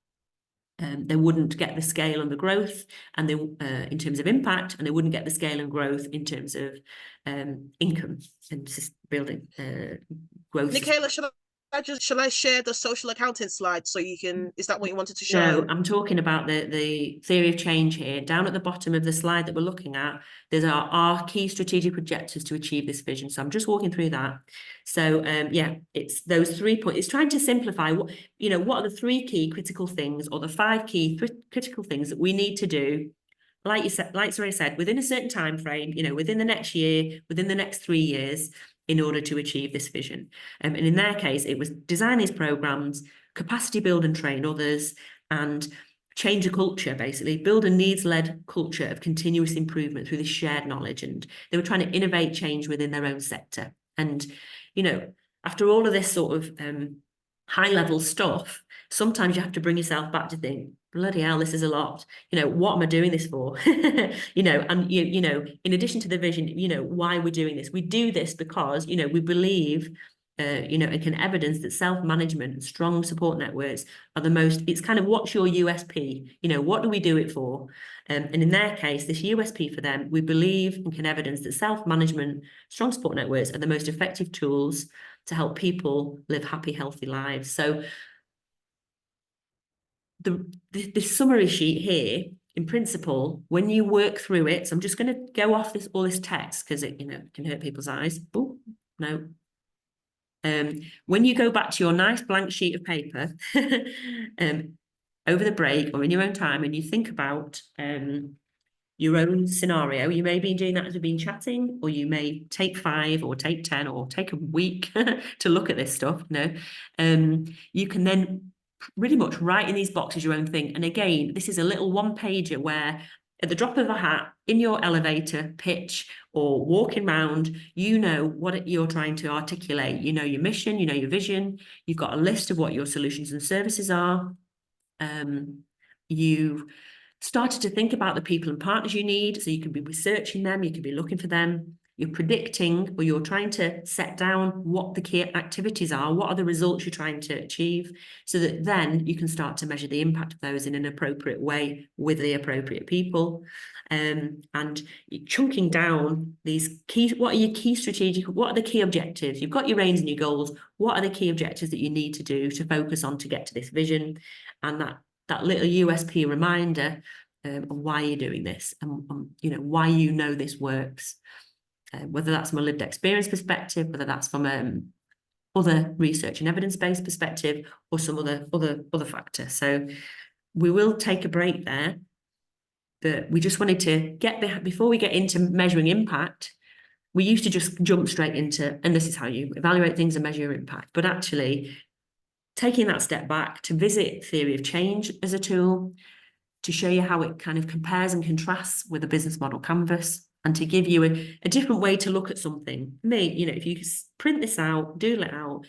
they wouldn't get the scale and the growth, and they in terms of impact, and they wouldn't get the scale and growth in terms of income and building growth. Nicola, shall I share the social accounting slide so you can, is that what you wanted to show? No, I'm talking about the theory of change here. Down at the bottom of the slide that we're looking at, there's our key strategic objectives to achieve this vision. So I'm just walking through that. So yeah, it's those 3 points. It's trying to simplify what, you know, what are the 3 key critical things, or the 5 key critical things that we need to do, like you said, like Soraya said, within a certain time frame, you know, within the next year, within the next 3 years, in order to achieve this vision. And in their case, it was design these programs, capacity build and train others, and change a culture, basically build a needs-led culture of continuous improvement through this shared knowledge. And they were trying to innovate change within their own sector. And, you know, after all of this sort of high-level stuff, sometimes you have to bring yourself back to think, bloody hell, this is a lot. You know, what am I doing this for? You know, and you know, in addition to the vision, you know, why we're doing this. We do this because, you know, we believe, you know, and can evidence that self-management and strong support networks are the most, it's kind of, what's your USP? You know, what do we do it for? And in their case, this USP for them, we believe and can evidence that self-management, strong support networks are the most effective tools to help people live happy, healthy lives. So the summary sheet here, in principle, when you work through it, so I'm just going to go off all this text because it, you know, can hurt people's eyes. Oh, no. When you go back to your nice blank sheet of paper over the break or in your own time, and you think about your own scenario, you may be doing that as we've been chatting, or you may take 5 or take 10 or take a week to look at this stuff. You know, you can then really much write in these boxes your own thing. And again, this is a little one-pager where at the drop of a hat, in your elevator pitch or walking round, you know what you're trying to articulate. You know your mission, you know your vision, you've got a list of what your solutions and services are. You've started to think about the people and partners you need, so you can be researching them, you can be looking for them. You're predicting, or you're trying to set down what the key activities are, what are the results you're trying to achieve, so that then you can start to measure the impact of those in an appropriate way with the appropriate people. And you're chunking down these key, what are your key strategic, what are the key objectives? You've got your aims and your goals. What are the key objectives that you need to do to focus on to get to this vision? And that little USP reminder of why you're doing this, and you know, why you know this works. Whether that's from a lived experience perspective, whether that's from other research and evidence-based perspective, or some other factor. So we will take a break there, but we just wanted to get before we get into measuring impact. We used to just jump straight into, and this is how you evaluate things and measure your impact. But actually, taking that step back to visit theory of change as a tool, to show you how it kind of compares and contrasts with a business model canvas, and to give you a different way to look at something. Me, you know, if you print this out, doodle it out,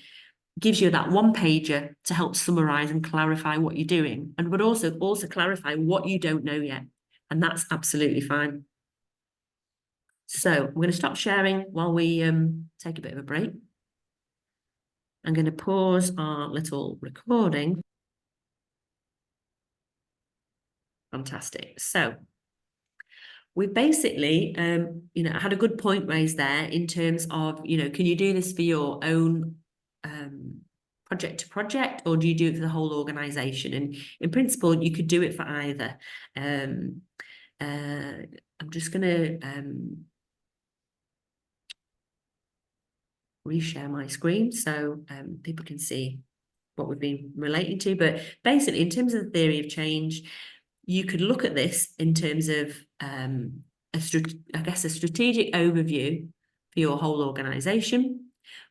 gives you that one pager to help summarize and clarify what you're doing, and but also clarify what you don't know yet, and that's absolutely fine. So I'm going to stop sharing while we take a bit of a break. I'm going to pause our little recording. Fantastic. So we basically, you know, had a good point raised there in terms of, you know, can you do this for your own project to project, or do you do it for the whole organization? And in principle, you could do it for either. I'm just going to reshare my screen so people can see what we've been relating to. But basically, in terms of the theory of change, you could look at this in terms of a strategic overview for your whole organization,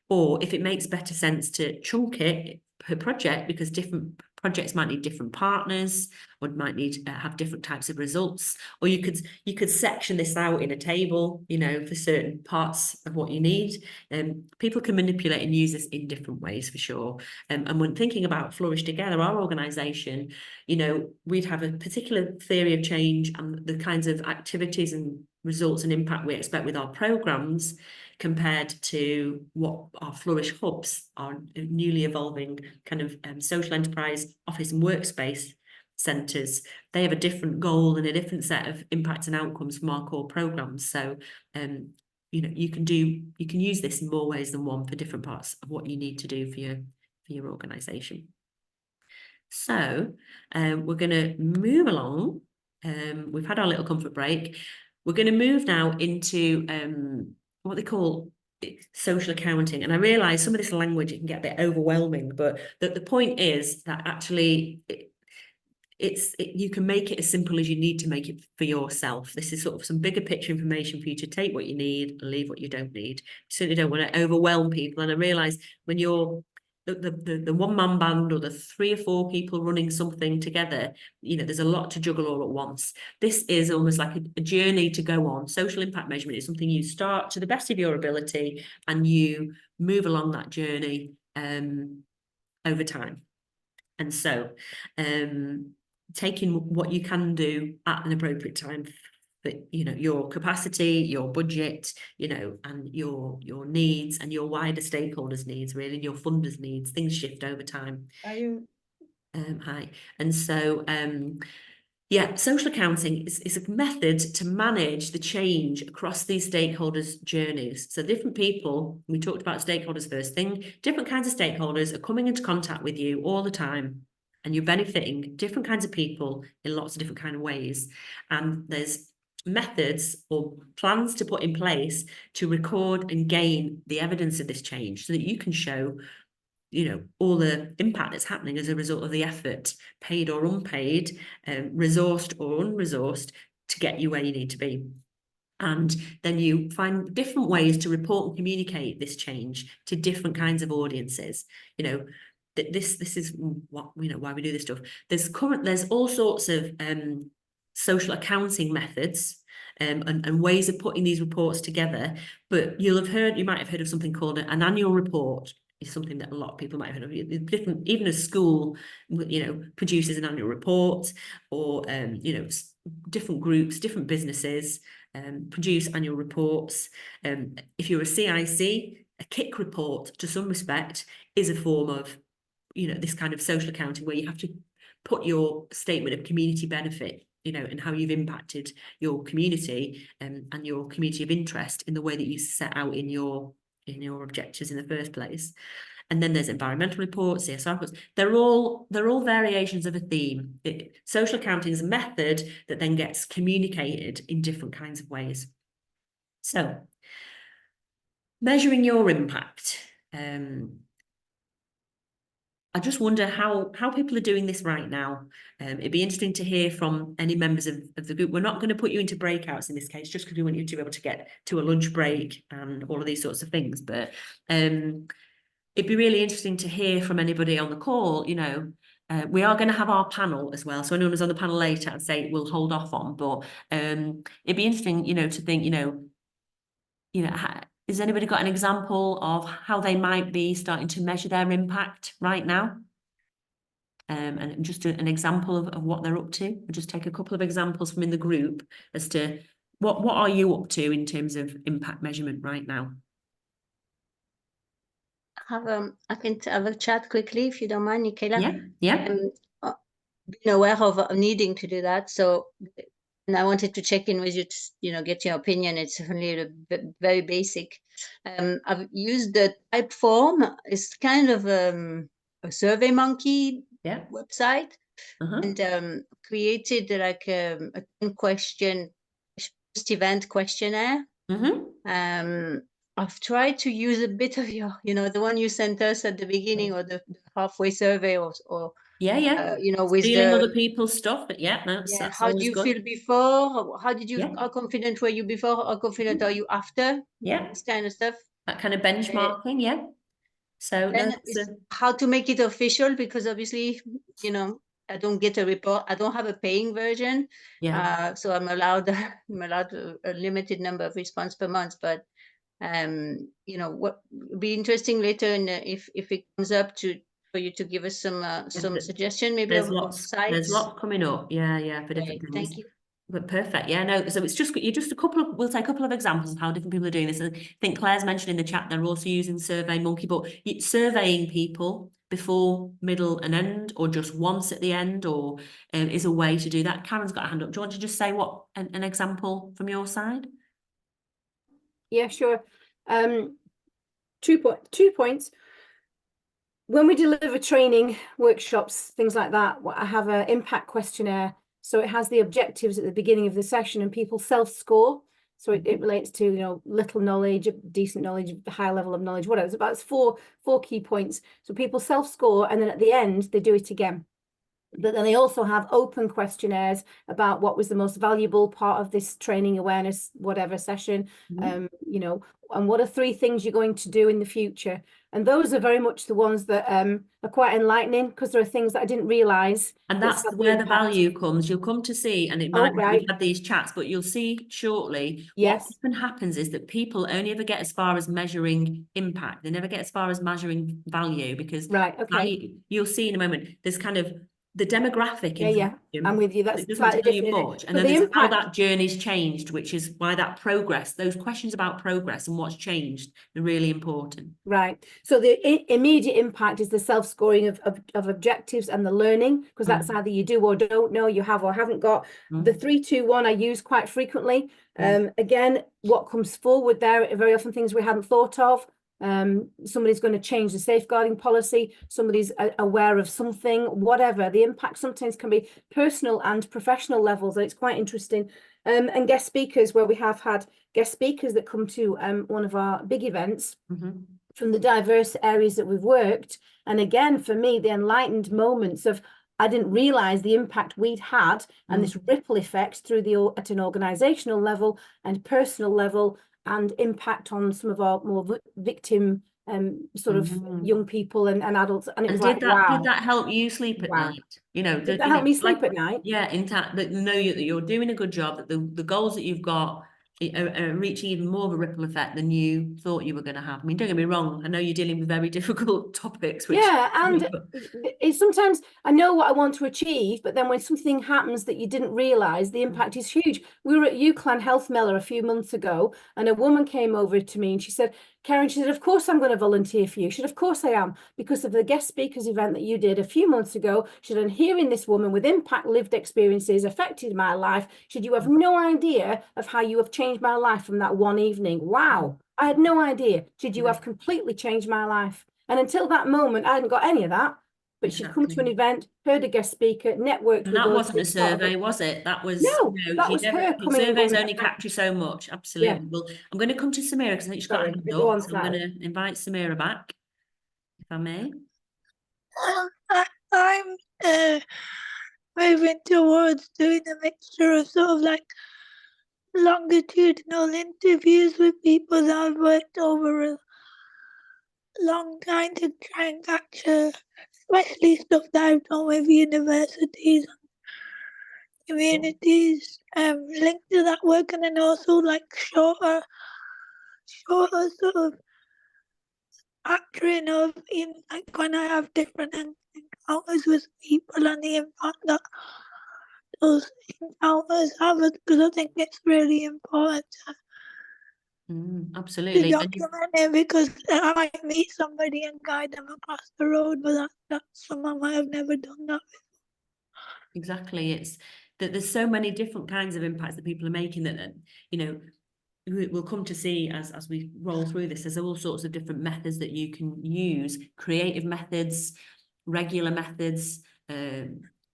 or if it makes better sense to chunk it per project, because different projects might need different partners, or might need have different types of results, or you could section this out in a table, you know, for certain parts of what you need. People can manipulate and use this in different ways for sure. And when thinking about Flourish Together, our organisation, you know, we'd have a particular theory of change and the kinds of activities and results and impact we expect with our programmes, compared to what our Flourish hubs, our newly evolving kind of social enterprise office and workspace centres. They have a different goal and a different set of impacts and outcomes from our core programmes. So, you know, you can use this in more ways than one for different parts of what you need to do for your organisation. So, we're going to move along. We've had our little comfort break. We're going to move now into what they call social accounting. And I realise some of this language, it can get a bit overwhelming, but the point is that actually you can make it as simple as you need to make it for yourself. This is sort of some bigger picture information for you to take what you need and leave what you don't need. You certainly don't want to overwhelm people. And I realise when you're the one-man band or the 3 or 4 people running something together, you know, there's a lot to juggle all at once. This is almost like a journey to go on. Social impact measurement is something you start to the best of your ability and you move along that journey over time. And so taking what you can do at an appropriate time, but you know, your capacity, your budget, you know, and your needs and your wider stakeholders' needs, really, and your funders' needs, things shift over time. Are you? Hi. And so yeah, social accounting is a method to manage the change across these stakeholders' journeys. So different people, we talked about stakeholders first thing, different kinds of stakeholders are coming into contact with you all the time, and you're benefiting different kinds of people in lots of different kind of ways. And there's methods or plans to put in place to record and gain the evidence of this change so that you can show, you know, all the impact that's happening as a result of the effort, paid or unpaid, resourced or unresourced, to get you where you need to be. And then you find different ways to report and communicate this change to different kinds of audiences. You know, this is what, you know, why we do this stuff. There's all sorts of social accounting methods and ways of putting these reports together, but you might have heard of something called an annual report. Is something that a lot of people might have heard of. Different, even a school, you know, produces an annual report, or you know, different groups, different businesses produce annual reports. If you're a CIC, a KIC report, to some respect, is a form of, you know, this kind of social accounting where you have to put your statement of community benefit, you know, and how you've impacted your community and your community of interest in the way that you set out in your objectives in the first place. And then there's environmental reports, CSR reports. They're all variations of a theme. Social accounting is a method that then gets communicated in different kinds of ways. So, measuring your impact. I just wonder how people are doing this right now. It'd be interesting to hear from any members of the group. We're not going to put you into breakouts in this case, just because we want you to be able to get to a lunch break and all of these sorts of things. But it'd be really interesting to hear from anybody on the call, you know, we are going to have our panel as well. So anyone who's on the panel later, I'd say we'll hold off on, but it'd be interesting, you know, to think, has anybody got an example of how they might be starting to measure their impact right now? And just an example of what they're up to. We'll just take a couple of examples from in the group as to what are you up to in terms of impact measurement right now? I can have a chat quickly if you don't mind, Nicola. Yeah. Being aware of needing to do that. So, and I wanted to check in with you to, get your opinion. It's only very basic. I've used the Typeform. It's kind of a Survey Monkey website, and created like a 10-question post-event questionnaire. I've tried to use a bit of your, the one you sent us at the beginning, or the halfway survey, or with stealing other people's stuff. But that's how do you feel before? How did you? How confident were you before? How confident are you after? This kind of stuff. That kind of benchmarking. So how to make it official, because obviously, I don't get a report. I don't have a paying version. So I'm allowed a limited number of response per month, but what would be interesting later if it comes up for you to give us some suggestion, maybe of sites. There's lots coming up. For different things. Thank you. But perfect. So it's just we'll take a couple of examples of how different people are doing this. And I think Claire's mentioned in the chat they're also using Survey Monkey, but surveying people before, middle and end, or just once at the end, or is a way to do that. Karen's got a hand up. Do you want to just say what an example from your side? Yeah, sure. 2 points. When we deliver training, workshops, things like that, I have an impact questionnaire. So it has the objectives at the beginning of the session, and people self-score. So it relates to, little knowledge, decent knowledge, high level of knowledge, whatever. It's about four key points. So people self-score, and then at the end, they do it again. But then they also have open questionnaires about what was the most valuable part of this training, awareness, whatever session, and what are 3 things you're going to do in the future. And those are very much the ones that are quite enlightening, because there are things that I didn't realise. And that's where the value comes. You'll come to see, and it might be we've had these chats, but you'll see shortly. What often happens is that people only ever get as far as measuring impact. They never get as far as measuring value, because you'll see in a moment, there's kind of the demographic. I'm with you. That's slightly different. Much. And then there's how that journey's changed, which is why that progress, those questions about progress and what's changed, are really important. Right. So the immediate impact is the self-scoring of objectives and the learning, because that's either you do or don't know, you have or haven't got. The 3-2-1 I use quite frequently. Again, what comes forward there are very often things we hadn't thought of. Somebody's going to change the safeguarding policy, somebody's aware of something, whatever. The impact sometimes can be personal and professional levels, and it's quite interesting. And guest speakers, where we have had guest speakers that come to one of our big events from the diverse areas that we've worked. And again, for me, the enlightened moments of, I didn't realise the impact we'd had, and this ripple effect through at an organisational level and personal level, and impact on some of our more victim sort of young people and adults. And it was did that help you sleep at night? Did that help me sleep at night? Yeah, that know that you're doing a good job, that the goals that you've got are reaching even more of a ripple effect than you thought you were going to have. I mean, don't get me wrong, I know you're dealing with very difficult topics. And it's sometimes I know what I want to achieve, but then when something happens that you didn't realise, the impact is huge. We were at UCLan Health Miller a few months ago, and a woman came over to me and she said, Karen, she said, of course I'm going to volunteer for you. She said, of course I am, because of the guest speakers event that you did a few months ago. She said, and hearing this woman with impact lived experiences affected my life. She said, you have no idea of how you have changed my life from that one evening. Wow, I had no idea. She said, you have completely changed my life. And until that moment, I hadn't got any of that. But she'd come to an event, heard a guest speaker, networked with us. That wasn't a survey, was it? That was that was her coming. Surveys only capture so much. Absolutely. Yeah. Well, I'm going to come to Samira because I think she's got a hand up. So I'm going to invite Samira back, if I may. I'm moving towards doing a mixture of sort of like longitudinal interviews with people that I've worked over a long time to try and capture especially stuff that I've done with universities, communities, linked to that work, and then also like shorter sort of factoring of in like when I have different encounters with people and the impact that those encounters have, because I think it's really important to Absolutely. And document it, because I might meet somebody and guide them across the road, but that's someone might have never done that. exactly, it's that there's so many different kinds of impacts that people are making that, you know, we'll come to see as we roll through this. There's all sorts of different methods that you can use, creative methods, regular methods,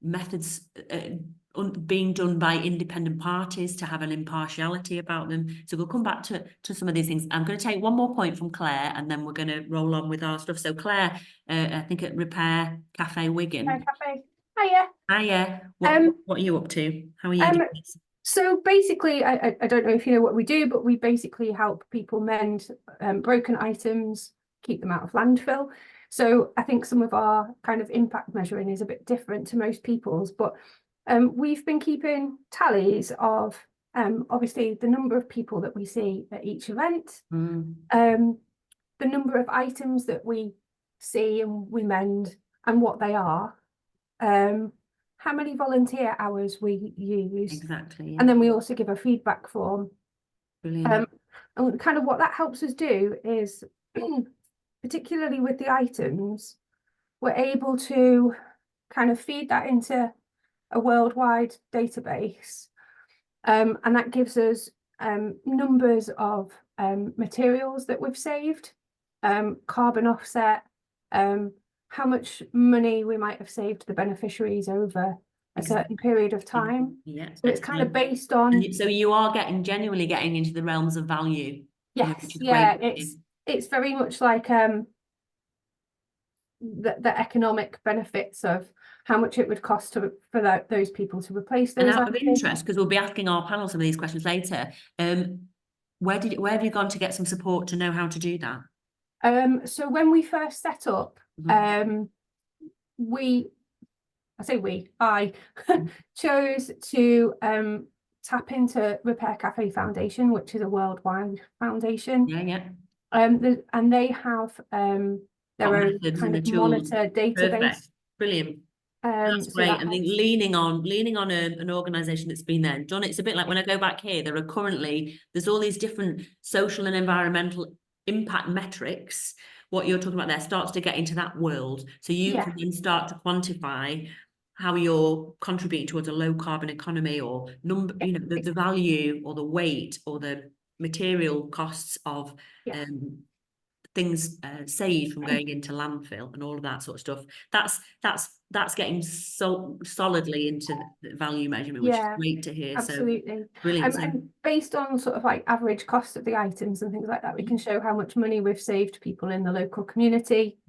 methods being done by independent parties to have an impartiality about them. So we'll come back to some of these things. I'm going to take one more point from Claire, and then we're going to roll on with our stuff. So Claire, I think at Repair Cafe Wigan. Cafe. Hiya. Hiya. What are you up to? How are you doing this? So basically, I don't know if you know what we do, but we basically help people mend broken items, keep them out of landfill. So I think some of our kind of impact measuring is a bit different to most people's, but we've been keeping tallies of obviously the number of people that we see at each event, the number of items that we see and we mend and what they are, how many volunteer hours we use. Exactly. Yeah. And then we also give a feedback form. Brilliant. And kind of what that helps us do is, particularly with the items, we're able to kind of feed that into a worldwide database. And that gives us numbers of materials that we've saved, carbon offset, how much money we might have saved the beneficiaries over a certain period of time. Yeah. So it's kind of based on. So you are genuinely getting into the realms of value. Yes, which is yeah, great. it's very much like the economic benefits of how much it would cost for those people to replace those. And out of items. interest, because we'll be asking our panel some of these questions later, where have you gone to get some support to know how to do that? So when we first set up, I chose to tap into Repair Cafe Foundation, which is a worldwide foundation. Yeah. And they have their own kind of monitor database. Perfect. Brilliant. That's great. I think leaning on an organisation that's been there and done it. It's a bit like when I go back here, there's all these different social and environmental impact metrics. What you're talking about there starts to get into that world. So you can then start to quantify how you're contributing towards a low carbon economy, or the value or the weight or the material costs of things saved from going into landfill and all of that sort of stuff. That's getting so solidly into the value measurement, which is great to hear. Absolutely. So brilliant. And based on sort of like average cost of the items and things like that, we can show how much money we've saved people in the local community.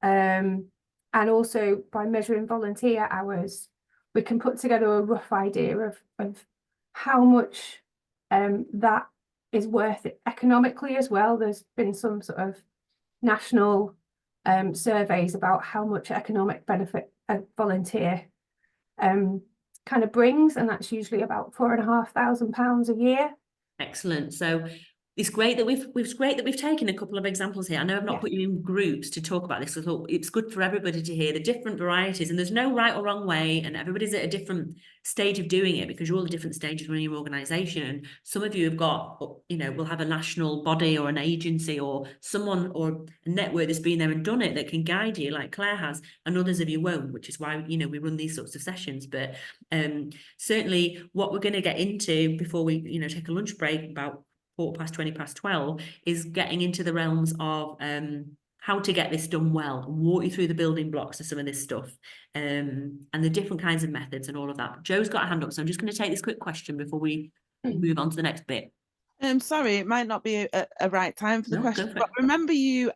And also by measuring volunteer hours, we can put together a rough idea of how much that is worth it economically as well. There's been some sort of national surveys about how much economic benefit a volunteer kind of brings, and that's usually about £4,500 a year. Excellent. So it's great that we've taken a couple of examples here. I know I've not put you in groups to talk about this. I thought it's good for everybody to hear the different varieties, and there's no right or wrong way, and everybody's at a different stage of doing it because you're all at different stages within your organisation. And some of you have got, will have a national body or an agency or someone or a network that's been there and done it that can guide you, like Claire has, and others of you won't, which is why we run these sorts of sessions. But certainly what we're going to get into before we take a lunch break about 12 is getting into the realms of how to get this done well and walk you through the building blocks of some of this stuff and the different kinds of methods and all of that. Joe's got a hand up, so I'm just going to take this quick question before we move on to the next bit. Sorry, it might not be a right time for the question, but remember you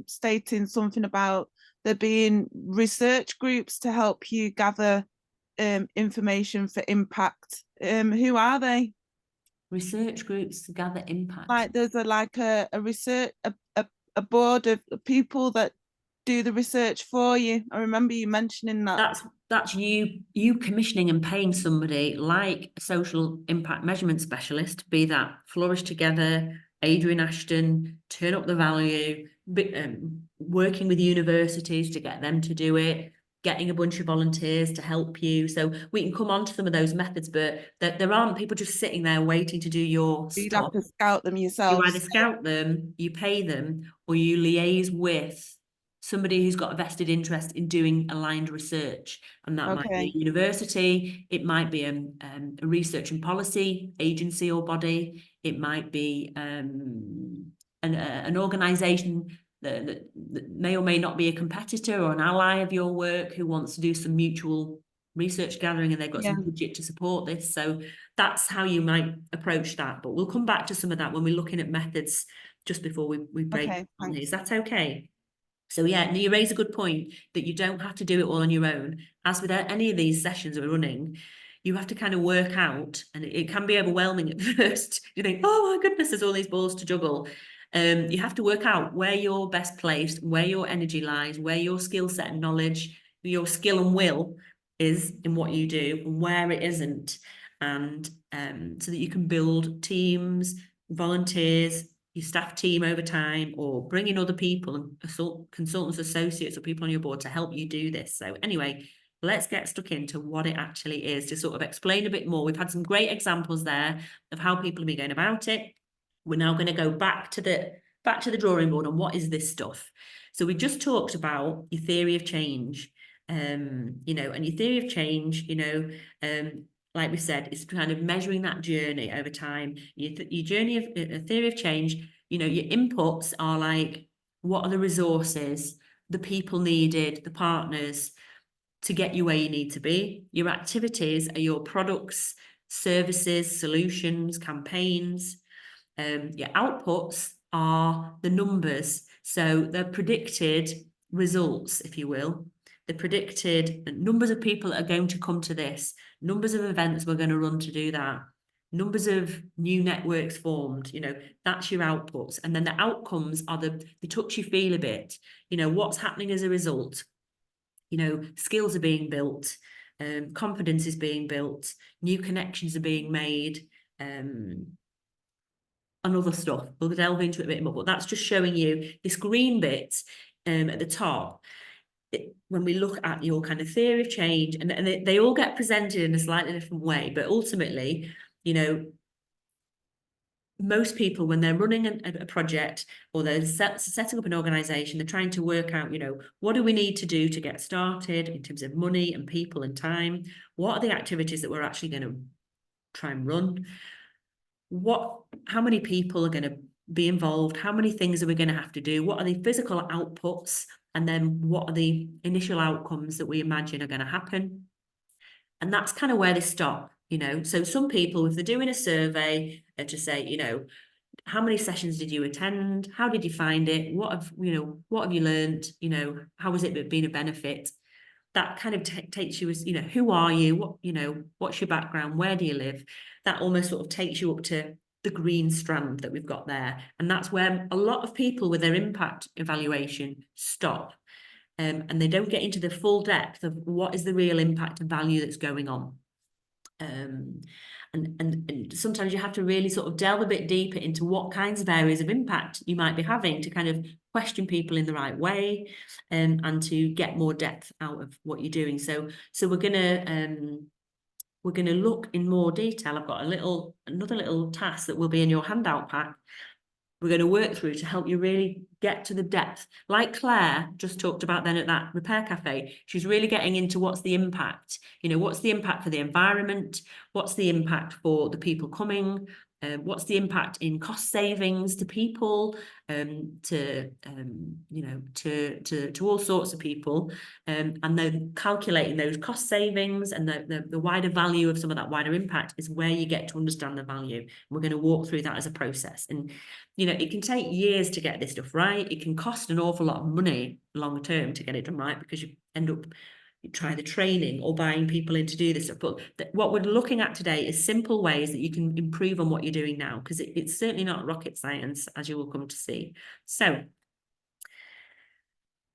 stating something about there being research groups to help you gather information for impact. Who are they? Research groups to gather impact. Like there's a research a board of people that do the research for you? I remember you mentioning that. That's you commissioning and paying somebody like a social impact measurement specialist, be that Flourish Together, Adrian Ashton, Turn Up the Value, working with universities to get them to do it, getting a bunch of volunteers to help you. So we can come on to some of those methods, but there aren't people just sitting there waiting to do your You'd stuff. have to scout them You yourself. either scout them, you pay them, or you liaise with somebody who's got a vested interest in doing aligned research. And that might be Okay. a university, it might be a research and policy agency or body, it might be an organisation that may or may not be a competitor or an ally of your work who wants to do some mutual research gathering, and they've got some budget to support this. So that's how you might approach that. But we'll come back to some of that when we're looking at methods just before we break Okay, on thanks. these. That's okay. So yeah, no, you raise a good point that you don't have to do it all on your own. As with any of these sessions that we're running, you have to kind of work out, and it can be overwhelming at first. You think, oh my goodness, there's all these balls to juggle. You have to work out where you're best placed, where your energy lies, where your skill set and knowledge, your skill and will is in what you do, and where it isn't. And so that you can build teams, volunteers, your staff team over time, or bring in other people and consultants, associates, or people on your board to help you do this. So anyway, let's get stuck into what it actually is to sort of explain a bit more. We've had some great examples there of how people have been going about it. We're now going to go back to the drawing board on what is this stuff. So we just talked about your theory of change, and your theory of change, like we said, is kind of measuring that journey over time. Your journey of a theory of change, your inputs are like, what are the resources, the people needed, the partners to get you where you need to be. Your activities are your products, services, solutions, campaigns. Your outputs are the numbers. So they're predicted results, if you will. The predicted numbers of people that are going to come to this, numbers of events we're going to run to do that, numbers of new networks formed, that's your outputs. And then the outcomes are the touchy feel a bit, what's happening as a result. Skills are being built, confidence is being built, new connections are being made, and other stuff. We'll delve into it a bit more, but that's just showing you this green bit at the top. When we look at your kind of theory of change, and they all get presented in a slightly different way, but ultimately, most people, when they're running a project or they're setting up an organization, they're trying to work out, what do we need to do to get started in terms of money and people and time? What are the activities that we're actually going to try and run? How many people are going to be involved? How many things are we going to have to do? What are the physical outputs? And then what are the initial outcomes that we imagine are going to happen? And that's kind of where they stop, So some people, if they're doing a survey to say, how many sessions did you attend? How did you find it? What have you learned? How has it been a benefit? That kind of takes you as, who are you? What's your background? Where do you live? That almost sort of takes you up to the green strand that we've got there. And that's where a lot of people with their impact evaluation stop. And they don't get into the full depth of what is the real impact and value that's going on. And sometimes you have to really sort of delve a bit deeper into what kinds of areas of impact you might be having to kind of question people in the right way, and to get more depth out of what you're doing. So we're gonna look in more detail. I've got another little task that will be in your handout pack. We're going to work through to help you really get to the depth. Like Claire just talked about then at that Repair Cafe, she's really getting into what's the impact. What's the impact for the environment? What's the impact for the people coming? What's the impact in cost savings to people, to all sorts of people, and then calculating those cost savings and the wider value of some of that wider impact is where you get to understand the value. We're going to walk through that as a process, and it can take years to get this stuff right. It can cost an awful lot of money long term to get it done right, because you end up try the training or buying people in to do this stuff. But what we're looking at today is simple ways that you can improve on what you're doing now, because it's certainly not rocket science, as you will come to see. So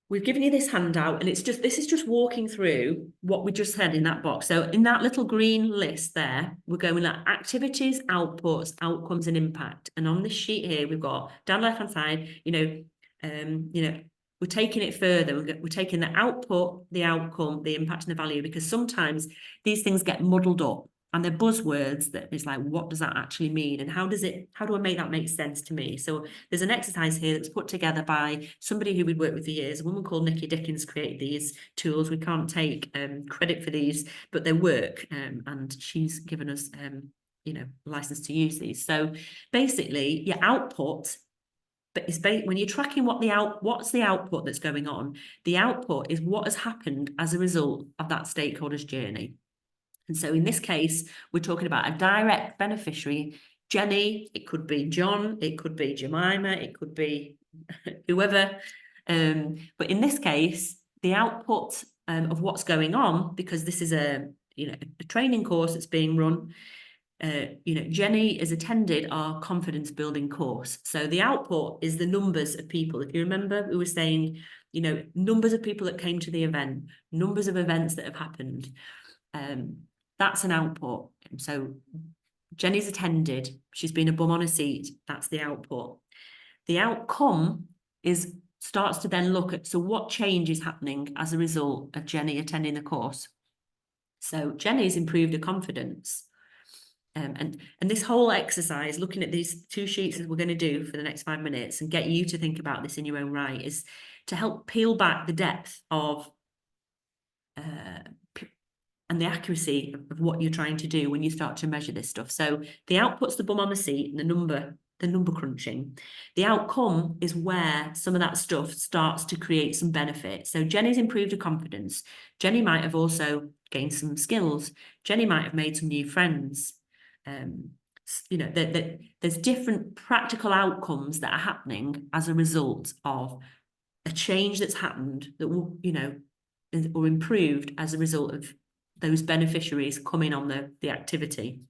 we've given you this handout, and this is just walking through what we just had in that box. So in that little green list there, we're going at activities, outputs, outcomes, and impact. And on this sheet here, we've got down the left-hand side, we're taking it further. We're taking the output, the outcome, the impact, and the value, because sometimes these things get muddled up. And they're buzzwords that is like, what does that actually mean? And how do I make that make sense to me? So there's an exercise here that's put together by somebody who we'd worked with for years. A woman called Nikki Dickens created these tools. We can't take credit for these, but they work. And she's given us, license to use these. So basically your output, but it's when you're tracking what's the output that's going on. The output is what has happened as a result of that stakeholder's journey. And so in this case, we're talking about a direct beneficiary, Jenny, it could be John, it could be Jemima, it could be whoever. But in this case, the output of what's going on, because this is a training course that's being run, Jenny has attended our confidence building course. So the output is the numbers of people. If you remember, we were saying, numbers of people that came to the event, numbers of events that have happened. That's an output. So Jenny's attended, she's been a bum on a seat, that's the output. The outcome starts to then look at, so what change is happening as a result of Jenny attending the course? So Jenny's improved her confidence. And this whole exercise, looking at these two sheets that we're going to do for the next 5 minutes and get you to think about this in your own right, is to help peel back the depth of and the accuracy of what you're trying to do when you start to measure this stuff. So the output's the bum on the seat and the number crunching. The outcome is where some of that stuff starts to create some benefit. So Jenny's improved her confidence. Jenny might have also gained some skills. Jenny might have made some new friends. There's different practical outcomes that are happening as a result of a change that's happened that will, or improved as a result of those beneficiaries coming on the activity.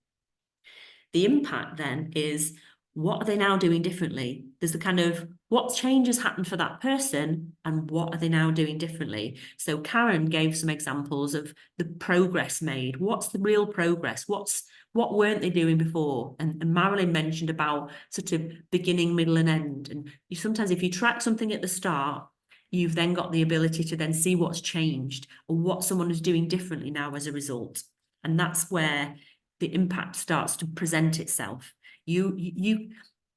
The impact then is, what are they now doing differently? There's the kind of what changes happened for that person and what are they now doing differently? So Karen gave some examples of the progress made. What's the real progress? What weren't they doing before? And Marilyn mentioned about sort of beginning, middle and end. And sometimes if you track something at the start, you've then got the ability to then see what's changed or what someone is doing differently now as a result. And that's where the impact starts to present itself. You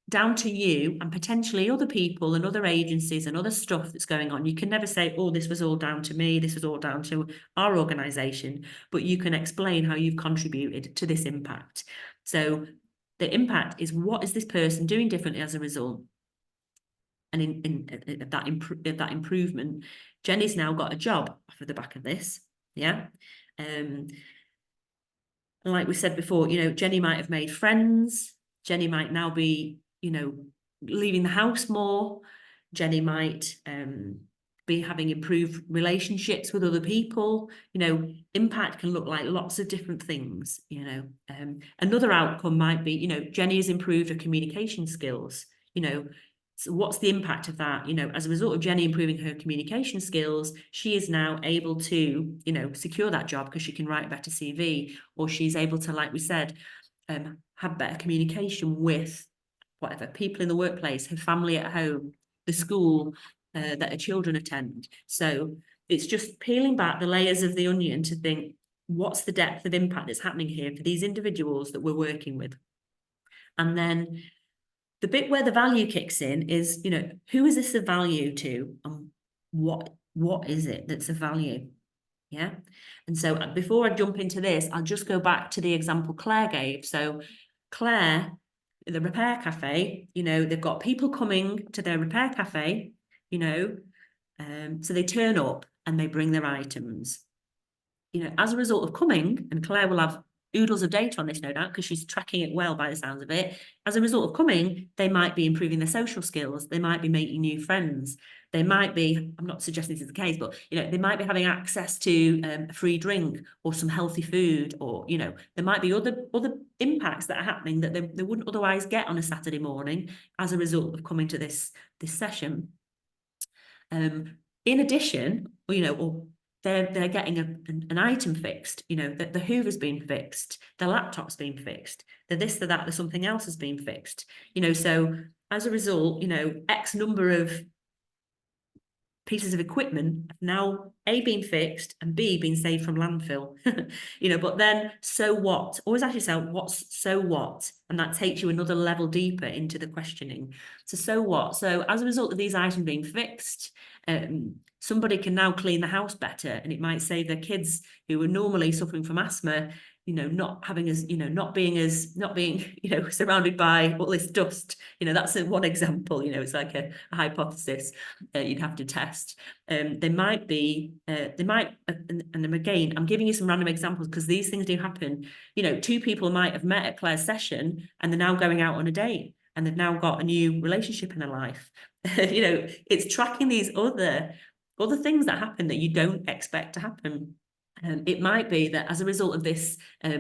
down to you and potentially other people and other agencies and other stuff that's going on. You can never say, oh, this was all down to me, this was all down to our organisation, but you can explain how you've contributed to this impact. So the impact is, what is this person doing differently as a result? And in that improvement, Jenny's now got a job off of the back of this, yeah. And like we said before, Jenny might have made friends. Jenny might now be, leaving the house more. Jenny might be having improved relationships with other people. Impact can look like lots of different things. Another outcome might be, Jenny has improved her communication skills. So what's the impact of that? As a result of Jenny improving her communication skills, she is now able to, secure that job because she can write a better CV, or she's able to, like we said, have better communication with whatever people in the workplace, her family at home, the school that her children attend. So it's just peeling back the layers of the onion to think, what's the depth of impact that's happening here for these individuals that we're working with? And then the bit where the value kicks in is, who is this of value to, and what is it that's of value? Yeah. And so before I jump into this, I'll just go back to the example Claire gave. So Claire, the repair cafe, they've got people coming to their repair cafe, so they turn up and they bring their items. As a result of coming, and Claire will have oodles of data on this, no doubt, because she's tracking it well by the sounds of it. As a result of coming, they might be improving their social skills. They might be making new friends. They might be, I'm not suggesting this is the case, but, they might be having access to a free drink or some healthy food, or, there might be other impacts that are happening that they wouldn't otherwise get on a Saturday morning as a result of coming to this session. in addition, you know, or they're getting an item fixed, you know, that the Hoover's been fixed, the laptop's been fixed, the this, the that, the something else has been fixed, you know, so as a result, you know, X number of pieces of equipment have now A, been fixed, and B, been saved from landfill. You know, but then so what? Always ask yourself, what's so what? And that takes you another level deeper into the questioning. So what? So as a result of these items being fixed, somebody can now clean the house better, and it might save their kids who are normally suffering from asthma, you know, not being, you know, surrounded by all this dust. You know, that's one example. You know, it's like a hypothesis you'd have to test. And again, I'm giving you some random examples because these things do happen. You know, two people might have met at Claire's session and they're now going out on a date, and they've now got a new relationship in their life. You know, it's tracking these other things that happen that you don't expect to happen. It might be that as a result of this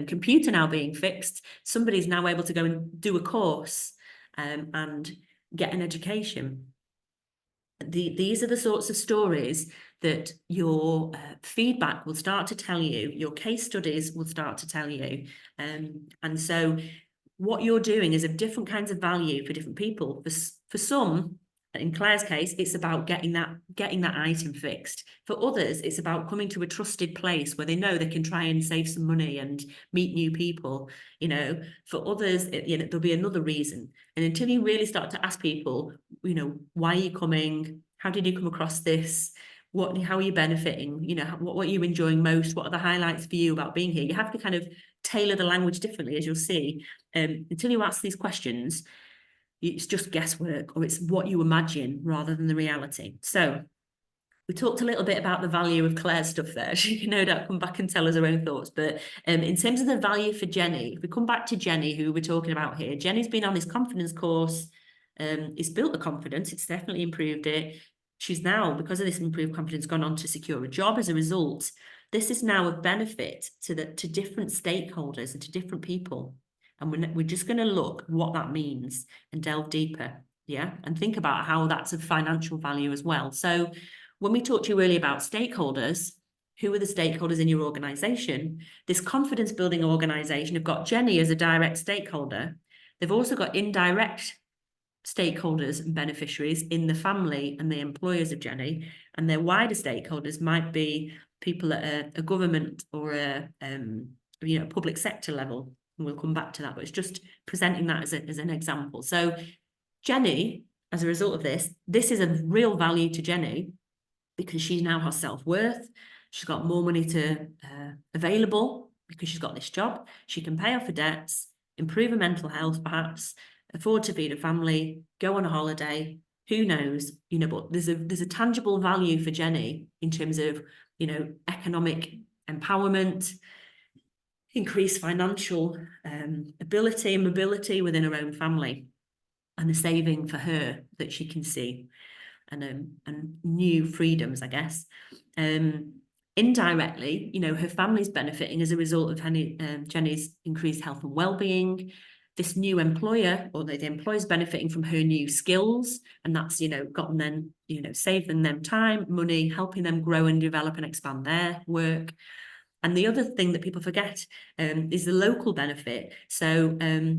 computer now being fixed, somebody's now able to go and do a course and get an education. These are the sorts of stories that your feedback will start to tell you, your case studies will start to tell you. And so what you're doing is of different kinds of value for different people. For some, in Claire's case, it's about getting that item fixed. For others, it's about coming to a trusted place where they know they can try and save some money and meet new people. You know, for others, you know, there'll be another reason. And until you really start to ask people, you know, why are you coming? How did you come across this? How are you benefiting? You know, what are you enjoying most? What are the highlights for you about being here? You have to kind of tailor the language differently, as you'll see. Until you ask these questions, it's just guesswork, or it's what you imagine rather than the reality. So we talked a little bit about the value of Claire's stuff there. She can no doubt come back and tell us her own thoughts. But in terms of the value for Jenny, if we come back to Jenny, who we're talking about here, Jenny's been on this confidence course. It's built the confidence. It's definitely improved it. She's now, because of this improved confidence, gone on to secure a job as a result. This is now of benefit to different stakeholders and to different people. And we're just going to look what that means and delve deeper, yeah, and think about how that's of financial value as well. So when we talked to you earlier about stakeholders, who are the stakeholders in your organisation? This confidence building organisation have got Jenny as a direct stakeholder. They've also got indirect stakeholders and beneficiaries in the family and the employers of Jenny, and their wider stakeholders might be people at a government or a you know, public sector level. And we'll come back to that, but it's just presenting that as an example. So Jenny, as a result of this is a real value to Jenny because she now has self-worth. She's got more money available because she's got this job. She can pay off her debts, improve her mental health, perhaps, afford to feed a family, go on a holiday, who knows, you know, but there's a tangible value for Jenny in terms of, you know, economic empowerment, increased financial ability and mobility within her own family, and a saving for her that she can see, and new freedoms, I guess. Indirectly, you know, her family's benefiting as a result of Jenny's increased health and well-being. This new employer, or the employer's benefiting from her new skills, and that's, you know, gotten them, you know, saving them time, money, helping them grow and develop and expand their work. And the other thing that people forget is the local benefit. So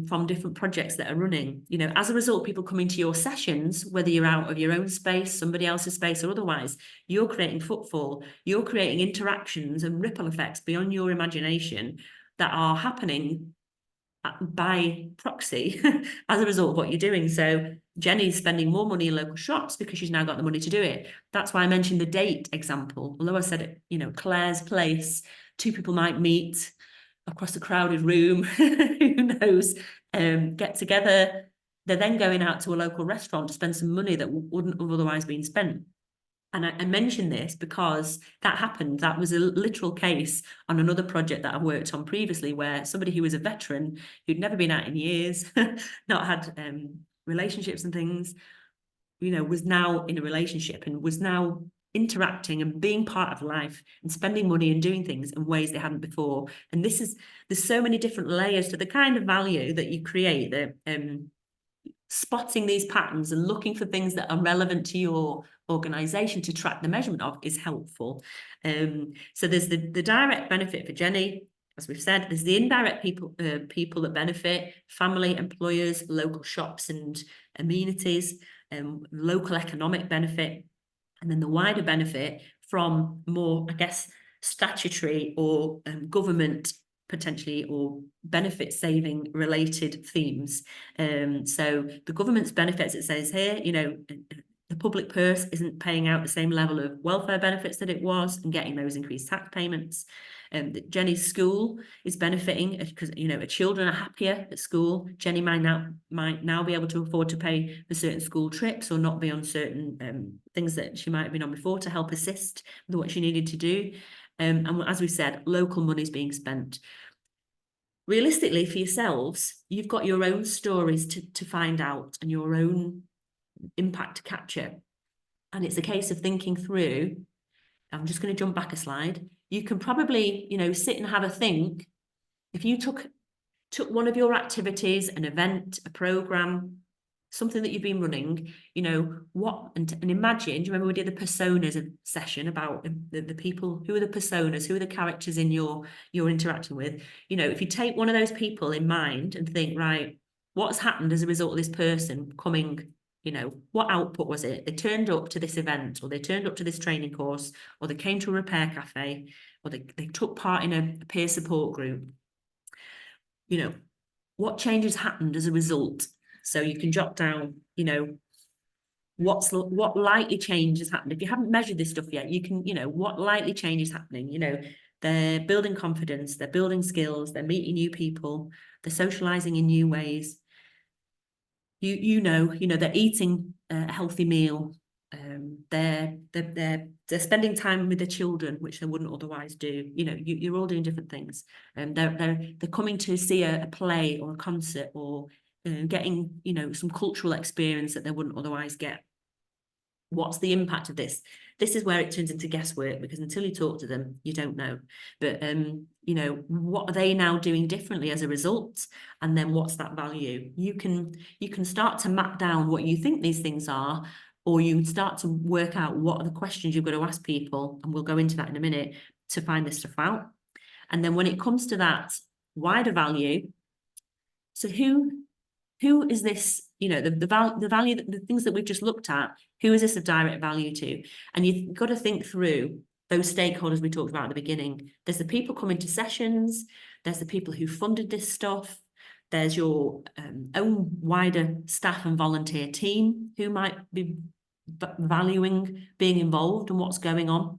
from different projects that are running, you know, as a result, people coming to your sessions, whether you're out of your own space, somebody else's space or otherwise, you're creating footfall, you're creating interactions and ripple effects beyond your imagination that are happening by proxy as a result of what you're doing. So Jenny's spending more money in local shops because she's now got the money to do it. That's why I mentioned the date example. Although I said it, you know, Claire's place, two people might meet across a crowded room, who knows, get together. They're then going out to a local restaurant to spend some money that wouldn't have otherwise been spent. And I mentioned this because that happened. That was a literal case on another project that I worked on previously, where somebody who was a veteran, who'd never been out in years, not had relationships and things, you know, was now in a relationship and was now interacting and being part of life and spending money and doing things in ways they hadn't before. And there's so many different layers to the kind of value that you create, that spotting these patterns and looking for things that are relevant to your organisation to track the measurement of is helpful. So there's the direct benefit for Jenny, as we've said. There's the indirect people that benefit: family, employers, local shops and amenities, local economic benefit, and then the wider benefit from more, I guess, statutory or government potentially or benefit saving related themes. So the government's benefits, it says here, you know, the public purse isn't paying out the same level of welfare benefits that it was and getting those increased tax payments. Jenny's school is benefiting because, you know, her children are happier at school. Jenny might now be able to afford to pay for certain school trips or not be on certain things that she might have been on before to help assist with what she needed to do. And as we said, local money is being spent. Realistically, for yourselves, you've got your own stories to find out and your own impact to capture. And it's a case of thinking through. I'm just going to jump back a slide. You can probably, you know, sit and have a think. If you took one of your activities, an event, a program, something that you've been running, you know, what, and imagine, do you remember we did the personas session about the people, who are the personas, who are the characters in you're interacting with? You know, if you take one of those people in mind and think, right, what's happened as a result of this person coming, you know, what output was it? They turned up to this event, or they turned up to this training course, or they came to a repair cafe, or they took part in a peer support group. You know, what changes happened as a result? So you can jot down, you know, what likely change has happened. If you haven't measured this stuff yet, you can, you know, what likely change is happening. You know, they're building confidence, they're building skills, they're meeting new people, they're socializing in new ways. You know, they're eating a healthy meal. They're spending time with their children, which they wouldn't otherwise do. You know, you're all doing different things. And they're coming to see a play or a concert, or getting, you know, some cultural experience that they wouldn't otherwise get. What's the impact of this? This is where it turns into guesswork, because until you talk to them, you don't know. But you know, what are they now doing differently as a result? And then what's that value? You can start to map down what you think these things are, or you start to work out what are the questions you've got to ask people, and we'll go into that in a minute, to find this stuff out. And then when it comes to that wider value, so who is this, you know, the value, the things that we've just looked at, who is this of direct value to? And you've got to think through those stakeholders we talked about at the beginning. There's the people coming to sessions, there's the people who funded this stuff, there's your own wider staff and volunteer team who might be valuing being involved and what's going on.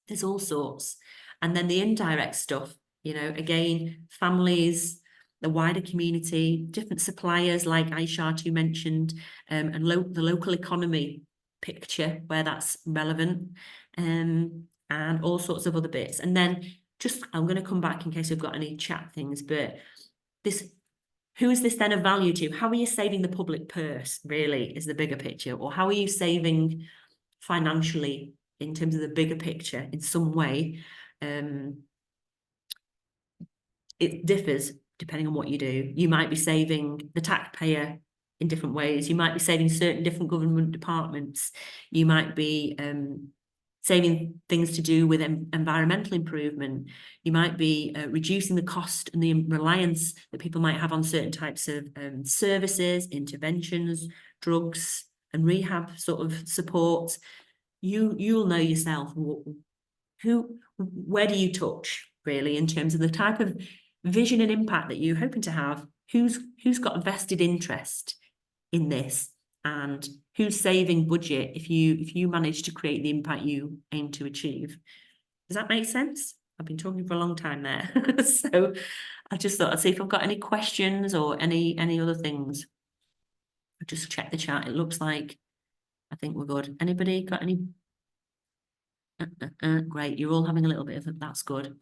There's all sorts. And then the indirect stuff, you know, again, families, the wider community, different suppliers like Aishat, who mentioned, and the local economy picture where that's relevant, and all sorts of other bits. And then just, I'm going to come back in case we've got any chat things, but this, who is this then of value to? How are you saving the public purse, really, is the bigger picture? Or how are you saving financially in terms of the bigger picture in some way? It differs depending on what you do. You might be saving the taxpayer in different ways. You might be saving certain different government departments. You might be saving things to do with environmental improvement. You might be reducing the cost and the reliance that people might have on certain types of services, interventions, drugs and rehab sort of support. You'll know yourself where do you touch, really, in terms of the type of vision and impact that you're hoping to have, who's got a vested interest in this, and who's saving budget if you manage to create the impact you aim to achieve. Does that make sense? I've been talking for a long time there. So I just thought I'd see if I've got any questions or any other things. I'll just check the chat. It looks like I think we're good. Anybody got any? Great, you're all having a little bit of it. That's good.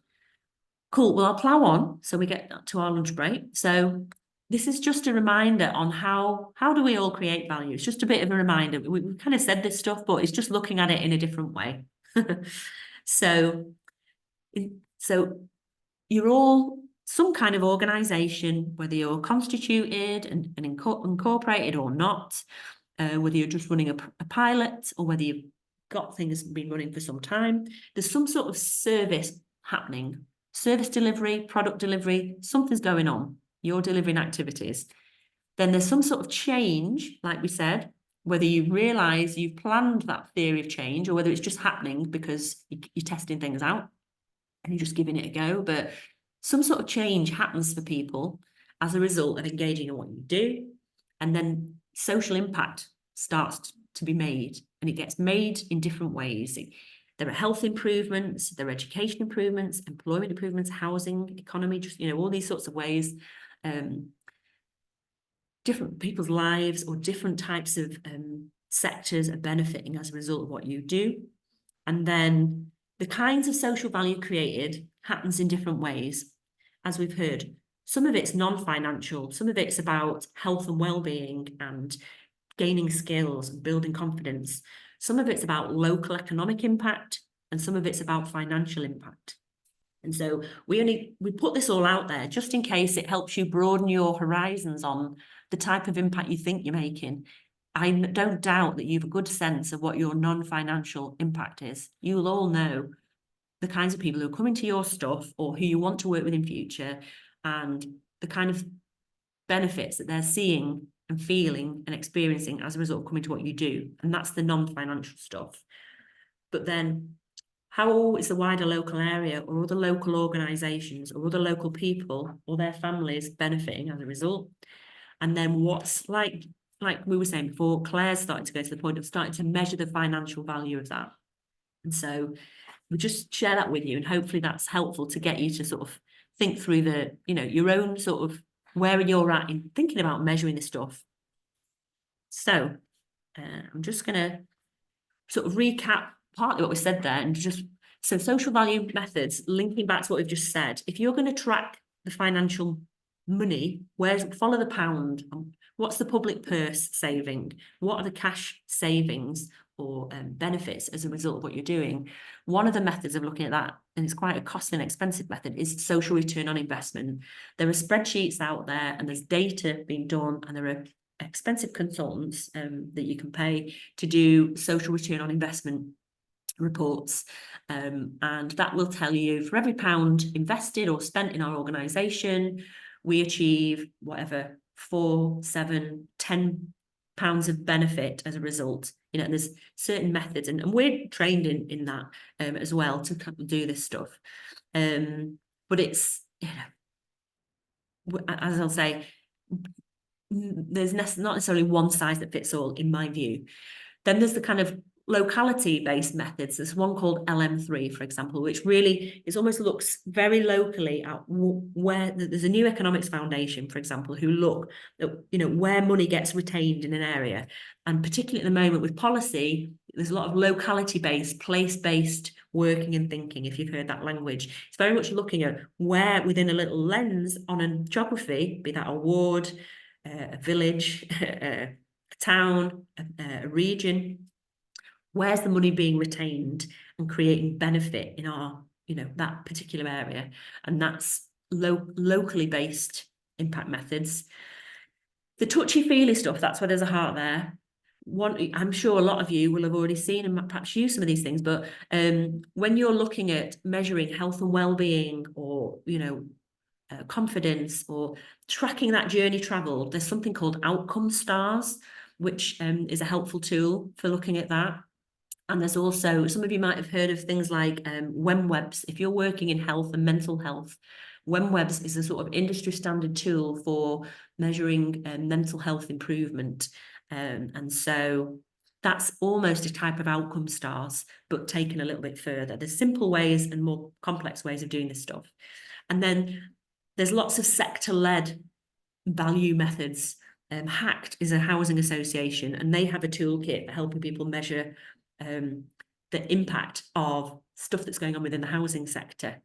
Cool, well, I'll plow on so we get to our lunch break. So this is just a reminder on how do we all create value. It's just a bit of a reminder. We've kind of said this stuff, but it's just looking at it in a different way. So you're all some kind of organisation, whether you're constituted and incorporated or not, whether you're just running a pilot or whether you've got things been running for some time, there's some sort of service happening, service delivery, product delivery, something's going on, you're delivering activities. Then there's some sort of change, like we said, whether you realise you've planned that theory of change or whether it's just happening because you're testing things out and you're just giving it a go. But some sort of change happens for people as a result of engaging in what you do. And then social impact starts to be made, and it gets made in different ways. There are health improvements, there are education improvements, employment improvements, housing, economy, just, you know, all these sorts of ways. Different people's lives or different types of sectors are benefiting as a result of what you do. And then the kinds of social value created happens in different ways, as we've heard. Some of it's non-financial, some of it's about health and well-being and gaining skills and building confidence. Some of it's about local economic impact, and some of it's about financial impact. And so we put this all out there just in case it helps you broaden your horizons on the type of impact you think you're making. I don't doubt that you have a good sense of what your non-financial impact is. You'll all know the kinds of people who are coming to your stuff or who you want to work with in future, and the kind of benefits that they're seeing and feeling and experiencing as a result of coming to what you do. And that's the non-financial stuff. But then how is the wider local area or other local organisations or other local people or their families benefiting as a result? And then what's like we were saying before, Claire's starting to go to the point of starting to measure the financial value of that. And so we just share that with you, and hopefully that's helpful to get you to sort of think through the, you know, your own sort of where you're at in thinking about measuring this stuff. So I'm just going to sort of recap partly what we said there, and just, so social value methods, linking back to what we've just said, if you're going to track the financial money, follow the pound, what's the public purse saving, what are the cash savings or benefits as a result of what you're doing. One of the methods of looking at that, and it's quite a costly and expensive method, is social return on investment. There are spreadsheets out there and there's data being done, and there are expensive consultants that you can pay to do social return on investment reports, and that will tell you for every pound invested or spent in our organisation, we achieve whatever 4, 7, 10 pounds of benefit as a result. You know, and there's certain methods, and we're trained in that as well to do this stuff. But it's, you know, as I'll say, there's not necessarily one size that fits all, in my view. Then there's the kind of locality-based methods. There's one called LM3, for example, which really almost looks very locally at where there's a New Economics Foundation, for example, who look at, you know, where money gets retained in an area. And particularly at the moment with policy, there's a lot of locality-based, place-based working and thinking, if you've heard that language. It's very much looking at where within a little lens on a geography, be that a ward, a village, a town, a region, where's the money being retained and creating benefit in our, you know, that particular area. And that's locally based impact methods. The touchy-feely stuff, that's where there's a heart there. I'm sure a lot of you will have already seen and perhaps used some of these things, but when you're looking at measuring health and well-being, or, you know, confidence, or tracking that journey travelled, there's something called outcome stars, which is a helpful tool for looking at that. And there's also, some of you might have heard of things like WEMWebs. If you're working in health and mental health, WEMWebs is a sort of industry standard tool for measuring mental health improvement. And so that's almost a type of outcome stars, but taken a little bit further. There's simple ways and more complex ways of doing this stuff. And then there's lots of sector-led value methods. HACT is a housing association, and they have a toolkit for helping people measure the impact of stuff that's going on within the housing sector.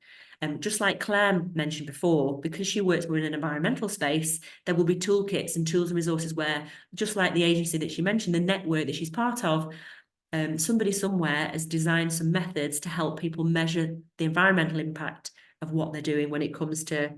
Just like Claire mentioned before, because she works within an environmental space, there will be toolkits and tools and resources where, just like the agency that she mentioned, the network that she's part of, somebody somewhere has designed some methods to help people measure the environmental impact of what they're doing when it comes to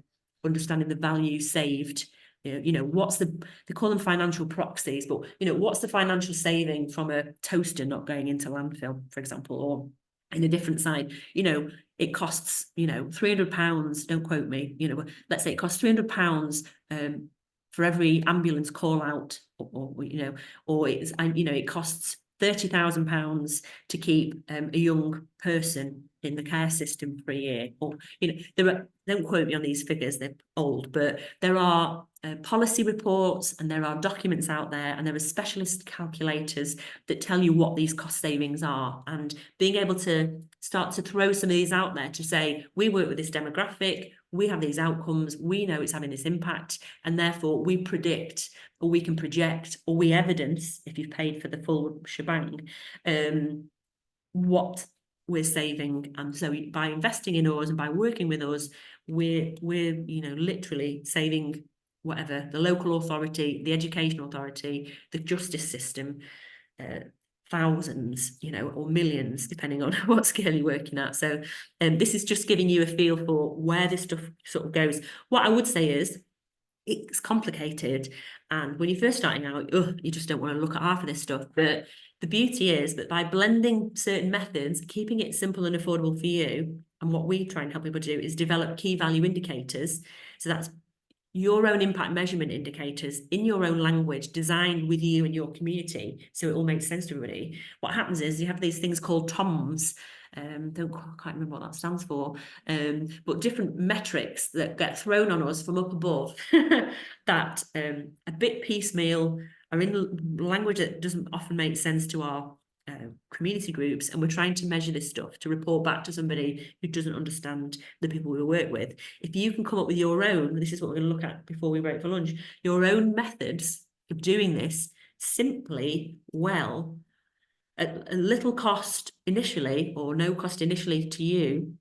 understanding the value saved. You know, what's they call them financial proxies, but you know, what's the financial saving from a toaster not going into landfill, for example, or in a different side? You know, it costs, you know, £300, don't quote me, you know, let's say it costs £300 for every ambulance call out, or you know, or it's, you know, it costs £30,000 to keep a young person in the care system for a year. Or, you know, there are, don't quote me on these figures, they're old, but there are policy reports and there are documents out there, and there are specialist calculators that tell you what these cost savings are. And being able to start to throw some of these out there to say, we work with this demographic, we have these outcomes, we know it's having this impact, and therefore we predict, or we can project, or we evidence, if you've paid for the full shebang, what we're saving. And so by investing in us and by working with us, we're you know, literally saving whatever, the local authority, the education authority, the justice system, thousands, you know, or millions, depending on what scale you're working at. So this is just giving you a feel for where this stuff sort of goes. What I would say is, it's complicated, and when you're first starting out, you just don't want to look at half of this stuff. But the beauty is that by blending certain methods, keeping it simple and affordable for you, and what we try and help people do is develop key value indicators. So that's your own impact measurement indicators in your own language, designed with you and your community, so it all makes sense to everybody. What happens is you have these things called TOMs. Don't quite remember what that stands for, but different metrics that get thrown on us from up above that a bit piecemeal, are in language that doesn't often make sense to our community groups, and we're trying to measure this stuff to report back to somebody who doesn't understand the people we work with. If you can come up with your own, this is what we're going to look at before we break for lunch, your own methods of doing this simply, well, at a little cost initially, or no cost initially to you,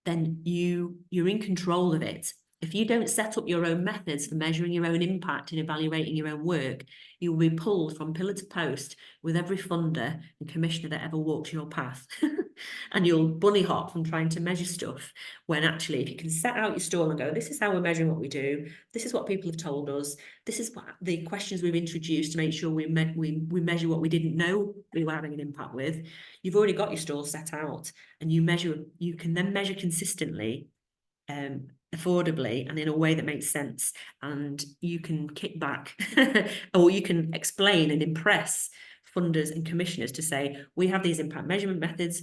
then you're in control of it. If you don't set up your own methods for measuring your own impact and evaluating your own work, you will be pulled from pillar to post with every funder and commissioner that ever walked your path. And you'll bunny hop from trying to measure stuff, when actually, if you can set out your stall and go, this is how we're measuring what we do, this is what people have told us, this is what the questions we've introduced to make sure we measure what we didn't know we were having an impact with. You've already got your stall set out, and you can then measure consistently, affordably, and in a way that makes sense, and you can kick back or you can explain and impress funders and commissioners to say, we have these impact measurement methods,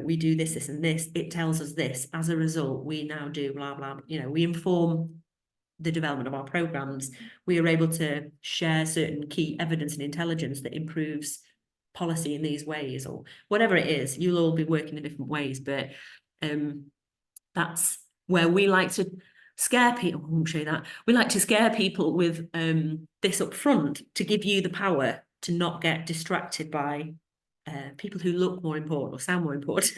we do this, this and this, it tells us this, as a result we now do blah blah, you know, we inform the development of our programs, we are able to share certain key evidence and intelligence that improves policy in these ways, or whatever it is. You'll all be working in different ways, but that's where we like to scare people. I won't show you that. We like to scare people with this up front, to give you the power to not get distracted by people who look more important or sound more important.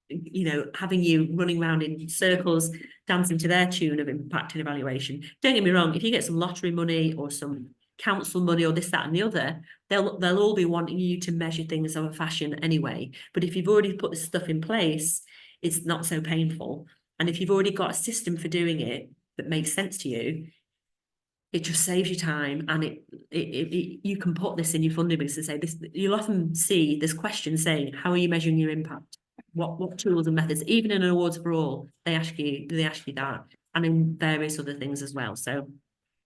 You know, having you running around in circles, dancing to their tune of impact and evaluation. Don't get me wrong, if you get some lottery money or some council money or this, that and the other, they'll all be wanting you to measure things of a fashion anyway. But if you've already put this stuff in place, it's not so painful. And if you've already got a system for doing it that makes sense to you, it just saves you time. And you can put this in your funding mix and say this. You'll often see this question saying, how are you measuring your impact? What tools and methods? Even in Awards for All, they ask you that, and in various other things as well. So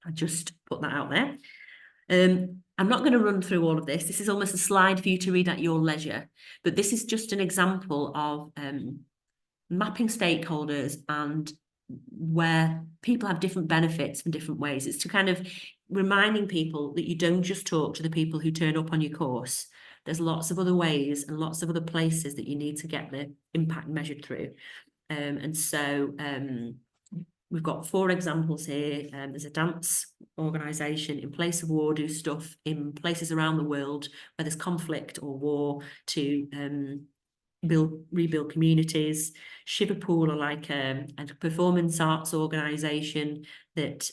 I just put that out there. I'm not going to run through all of this. This is almost a slide for you to read at your leisure, but this is just an example of mapping stakeholders and where people have different benefits in different ways. It's to kind of reminding people that you don't just talk to the people who turn up on your course. There's lots of other ways and lots of other places that you need to get the impact measured through. And so we've got 4 examples here. There's a dance organisation in place of war do stuff in places around the world where there's conflict or war to rebuild communities. Shiverpool are like a performance arts organisation that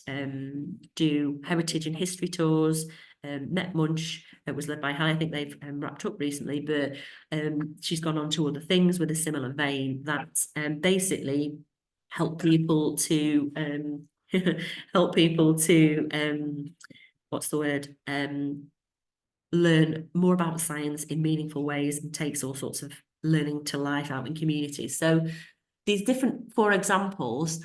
do heritage and history tours. Net Munch, it was led by Hallie. I think they've wrapped up recently, but she's gone on to other things with a similar vein. That's basically help people to help people to what's the word, learn more about science in meaningful ways, and takes all sorts of learning to life out in communities. So these different 4 examples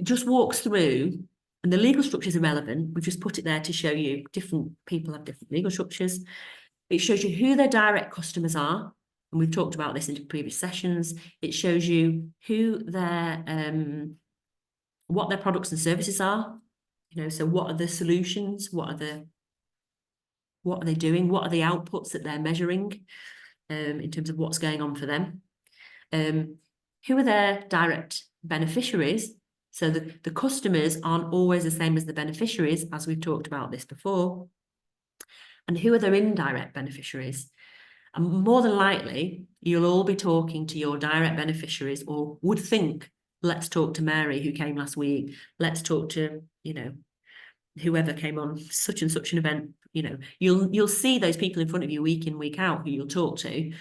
just walks through, and the legal structure is irrelevant. We've just put it there to show you different people have different legal structures. It shows you who their direct customers are, and we've talked about this in previous sessions. It shows you who their what their products and services are. You know, so what are the solutions? What are they doing? What are the outputs that they're measuring in terms of what's going on for them? Who are their direct beneficiaries? So the customers aren't always the same as the beneficiaries, as we've talked about this before. And who are their indirect beneficiaries? And more than likely, you'll all be talking to your direct beneficiaries, or would think, let's talk to Mary who came last week. Let's talk to, you know, whoever came on such and such an event. You know, you'll see those people in front of you week in, week out who you'll talk to.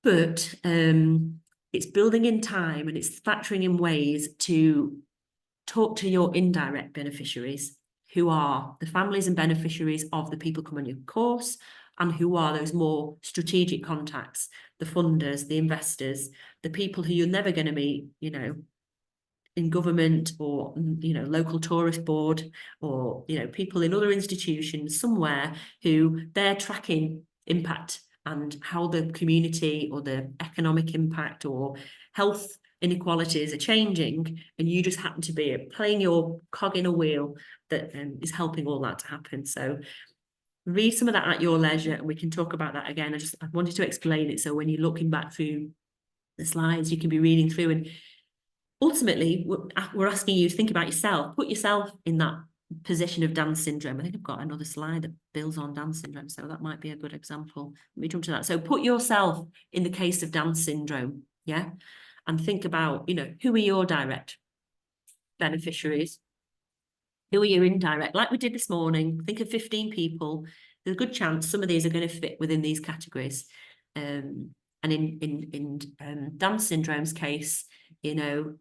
But it's building in time, and it's factoring in ways to talk to your indirect beneficiaries, who are the families and beneficiaries of the people coming on your course, and who are those more strategic contacts, the funders, the investors, the people who you're never going to meet, you know, in government, or, you know, local tourist board, or, you know, people in other institutions somewhere who they're tracking impact and how the community or the economic impact or health inequalities are changing, and you just happen to be playing your cog in a wheel that is helping all that to happen. So read some of that at your leisure, and we can talk about that again. I wanted to explain it so when you're looking back through the slides, you can be reading through, and ultimately we're asking you to think about yourself, put yourself in that position of Down syndrome. I think I've got another slide that builds on Down syndrome, so that might be a good example. Let me jump to that. So put yourself in the case of Down syndrome, yeah, and think about, you know, who are your direct beneficiaries? Who are your indirect? Like we did this morning, think of 15 people. There's a good chance some of these are going to fit within these categories. And in Down syndrome's case, you know,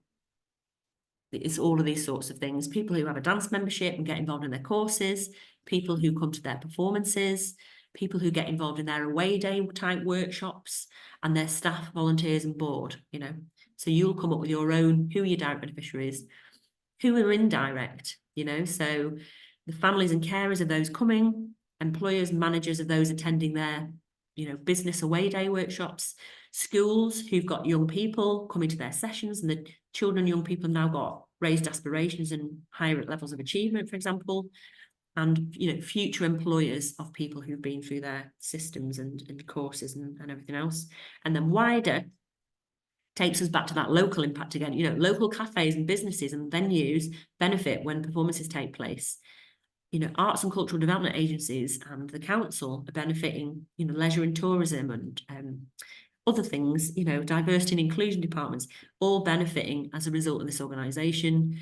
it's all of these sorts of things. People who have a dance membership and get involved in their courses, people who come to their performances, people who get involved in their away day type workshops, and their staff, volunteers and board, you know. So you'll come up with your own, who are your direct beneficiaries, who are indirect, you know, so the families and carers of those coming, employers, managers of those attending their, you know, business away day workshops, schools who've got young people coming to their sessions, and the children and young people have now got raised aspirations and higher levels of achievement, for example, and, you know, future employers of people who've been through their systems and courses and everything else. And then wider takes us back to that local impact again. You know, local cafes and businesses and venues benefit when performances take place. You know, arts and cultural development agencies and the council are benefiting, you know, leisure and tourism and other things, you know, diversity and inclusion departments, all benefiting as a result of this organisation,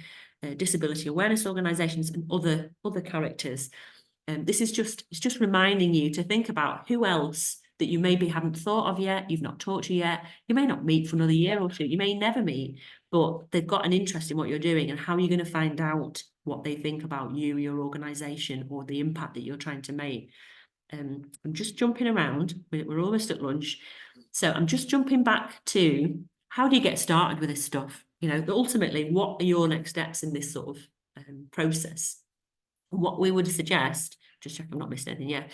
disability awareness organisations and other characters. This is just reminding you to think about who else that you maybe haven't thought of yet, you've not talked to yet, you may not meet for another year or two, you may never meet, but they've got an interest in what you're doing, and how you're going to find out what they think about you, your organisation, or the impact that you're trying to make. I'm just jumping around, we're almost at lunch, so I'm just jumping back to how do you get started with this stuff? You know, ultimately, what are your next steps in this sort of process? What we would suggest, just check I'm not missing anything, yeah,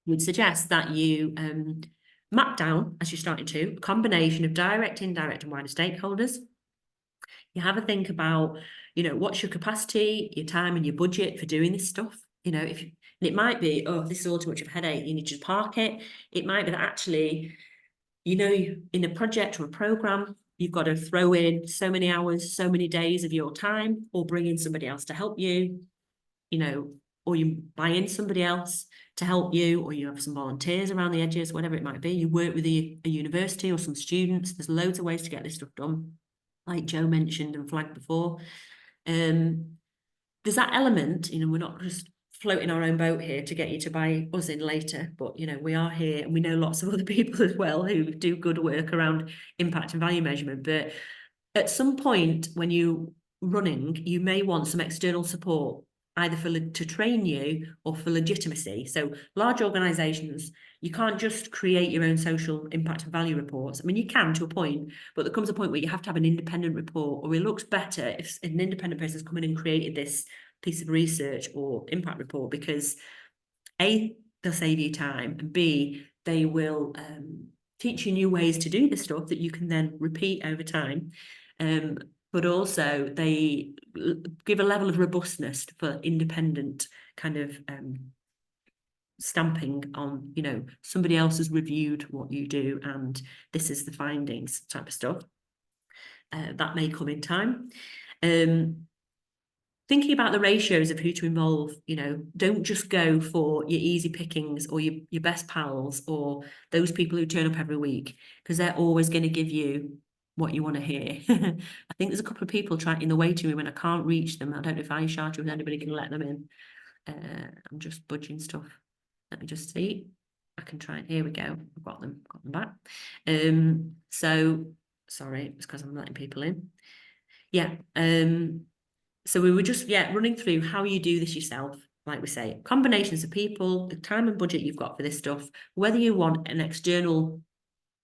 we'd suggest that you map down, as you're starting to, a combination of direct, indirect and wider stakeholders. You have a think about, you know, what's your capacity, your time and your budget for doing this stuff. You know, and it might be, oh, this is all too much of a headache, you need to park it. It might be that actually, you know, in a project or a program, you've got to throw in so many hours, so many days of your time, or bring in somebody else to help you, you know, or you buy in somebody else to help you, or you have some volunteers around the edges, whatever it might be. You work with a university or some students. There's loads of ways to get this stuff done, like Joe mentioned and flagged before. There's that element, you know, we're not just floating our own boat here to get you to buy us in later, but you know, we are here and we know lots of other people as well who do good work around impact and value measurement. But at some point when you running, you may want some external support, either to train you or for legitimacy. So large organizations, you can't just create your own social impact and value reports. I mean, you can to a point, but there comes a point where you have to have an independent report, or it looks better if an independent person has come in and created this piece of research or impact report, because A, they'll save you time, and B, they will teach you new ways to do the stuff that you can then repeat over time. But also they give a level of robustness for independent kind of stamping on, you know, somebody else has reviewed what you do and this is the findings type of stuff. That may come in time. Thinking about the ratios of who to involve, you know, don't just go for your easy pickings or your best pals or those people who turn up every week, because they're always going to give you what you want to hear. I think there's a couple of people trying in the waiting room and I can't reach them. I don't know if Aisha or anybody can let them in. I'm just budging stuff. Let me just see. I can try and here we go. I've got them back. So sorry, it's because I'm letting people in. Yeah. So we were just running through how you do this yourself. Like we say, combinations of people, the time and budget you've got for this stuff, whether you want an external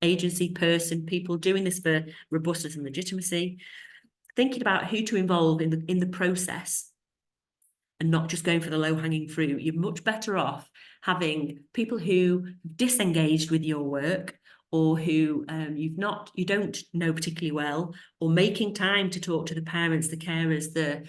agency person, people doing this for robustness and legitimacy, thinking about who to involve in the process and not just going for the low-hanging fruit. You're much better off having people who disengaged with your work, or who you don't know particularly well, or making time to talk to the parents, the carers, the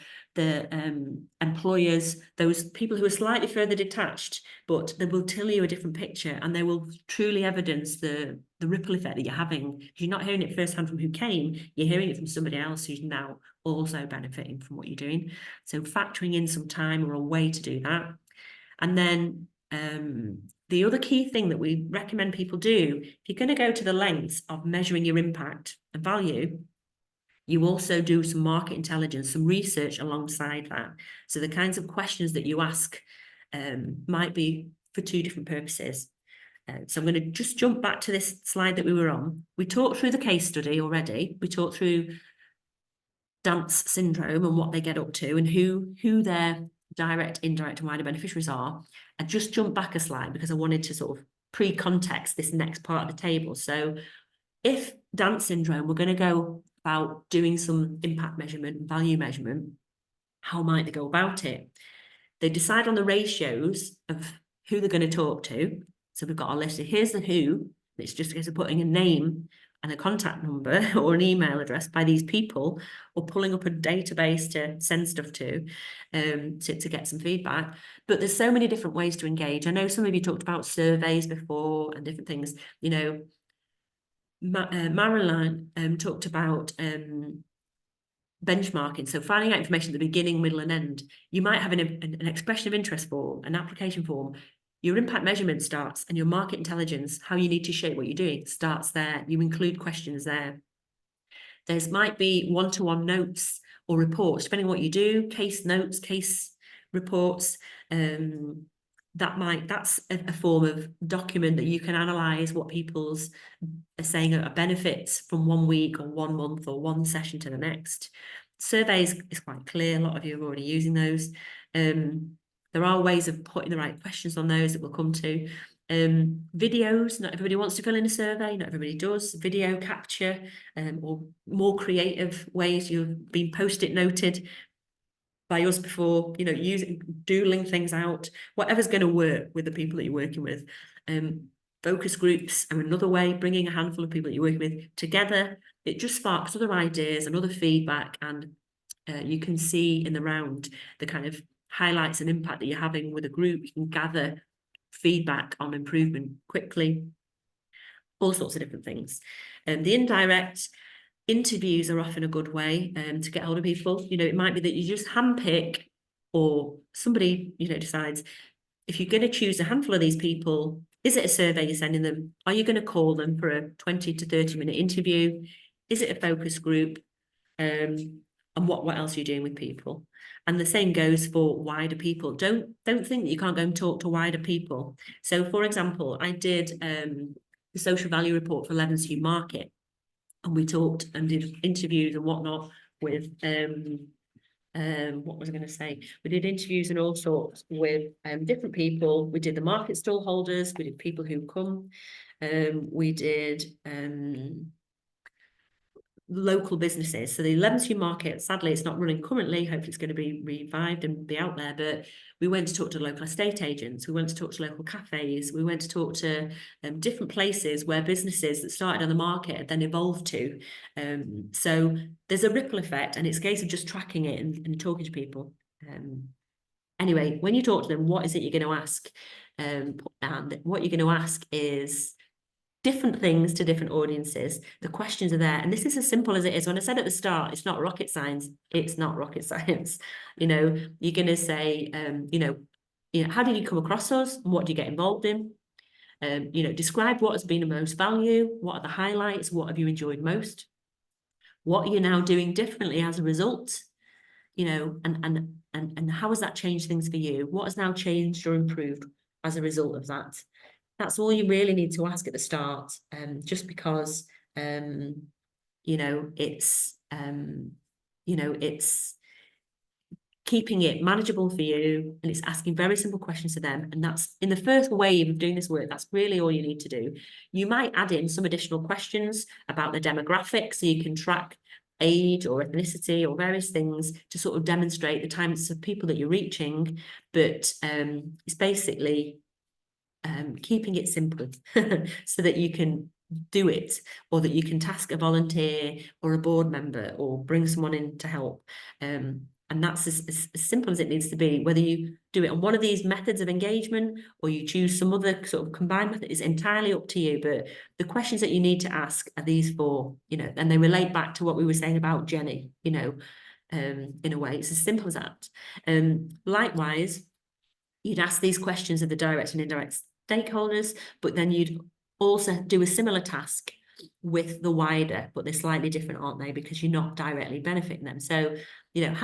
employers, those people who are slightly further detached, but they will tell you a different picture and they will truly evidence the ripple effect that you're having. You're not hearing it firsthand from who came, you're hearing it from somebody else who's now also benefiting from what you're doing. So factoring in some time or a way to do that. And then the other key thing that we recommend people do, if you're going to go to the lengths of measuring your impact and value, you also do some market intelligence, some research alongside that. So the kinds of questions that you ask might be for two different purposes. So I'm going to just jump back to this slide that we were on. We talked through the case study already. We talked through dance syndrome and what they get up to and who their direct, indirect and wider beneficiaries are. I just jumped back a slide because I wanted to sort of pre-context this next part of the table. So if dance syndrome, we're going to go about doing some impact measurement and value measurement, how might they go about it? They decide on the ratios of who they're going to talk to. So we've got our list. Here's the who. It's just a case of putting a name and a contact number or an email address by these people, or pulling up a database to send stuff to get some feedback. But there's so many different ways to engage. I know some of you talked about surveys before and different things. You know, Marilyn talked about benchmarking. So finding out information at the beginning, middle and end. You might have an expression of interest form, an application form. Your impact measurement starts, and your market intelligence, how you need to shape what you're doing, starts there. You include questions there. There's might be one-to-one notes or reports, depending on what you do, case notes, case reports. That's a form of document that you can analyze what people's are saying are benefits from 1 week or 1 month or one session to the next. Surveys is quite clear. A lot of you are already using those. There are ways of putting the right questions on those that we'll come to. Videos, not everybody wants to fill in a survey, not everybody does. Video capture, or more creative ways. You've been post-it noted by us before, you know, doodling things out, whatever's going to work with the people that you're working with. Focus groups are another way, bringing a handful of people that you're working with together. It just sparks other ideas and other feedback, and you can see in the round the kind of highlights and impact that you're having with a group. You can gather feedback on improvement quickly, all sorts of different things. The indirect interviews are often a good way to get hold of people. You know, it might be that you just handpick, or somebody, you know, decides if you're going to choose a handful of these people, is it a survey you're sending them? Are you going to call them for a 20 to 30 minute interview? Is it a focus group? and what else you're doing with people. And the same goes for wider people. Don't think that you can't go and talk to wider people. So, for example, I did the social value report for Levenshulme Market, and we talked and did interviews and whatnot with what was I going to say? We did interviews and all sorts with different people. We did the market stall holders, we did people who come, we did local businesses. So the Levenshulme Market, sadly, it's not running currently. Hopefully it's going to be revived and be out there. But we went to talk to local estate agents. We went to talk to local cafes. We went to talk to different places where businesses that started on the market had then evolved to. So there's a ripple effect, and it's a case of just tracking it and talking to people. Anyway, when you talk to them, what is it you're going to ask? And what you're going to ask is different things to different audiences. The questions are there, and this is as simple as it is. When I said at the start, it's not rocket science. It's not rocket science. You know, you're going to say, you know, how did you come across us? And what do you get involved in? You know, describe what has been of most value. What are the highlights? What have you enjoyed most? What are you now doing differently as a result? You know, and how has that changed things for you? What has now changed or improved as a result of that? That's all you really need to ask at the start, just because, you know, it's keeping it manageable for you, and it's asking very simple questions to them. And that's in the first wave of doing this work, that's really all you need to do. You might add in some additional questions about the demographics, so you can track age or ethnicity or various things to sort of demonstrate the types of people that you're reaching. But it's basically keeping it simple so that you can do it, or that you can task a volunteer or a board member or bring someone in to help. And that's as simple as it needs to be. Whether you do it on one of these methods of engagement or you choose some other sort of combined method is entirely up to you. But the questions that you need to ask are these four, you know, and they relate back to what we were saying about Jenny, you know, in a way. It's as simple as that. Likewise, you'd ask these questions of the direct and indirect stakeholders, but then you'd also do a similar task with the wider, but they're slightly different, aren't they? Because you're not directly benefiting them. So, you know,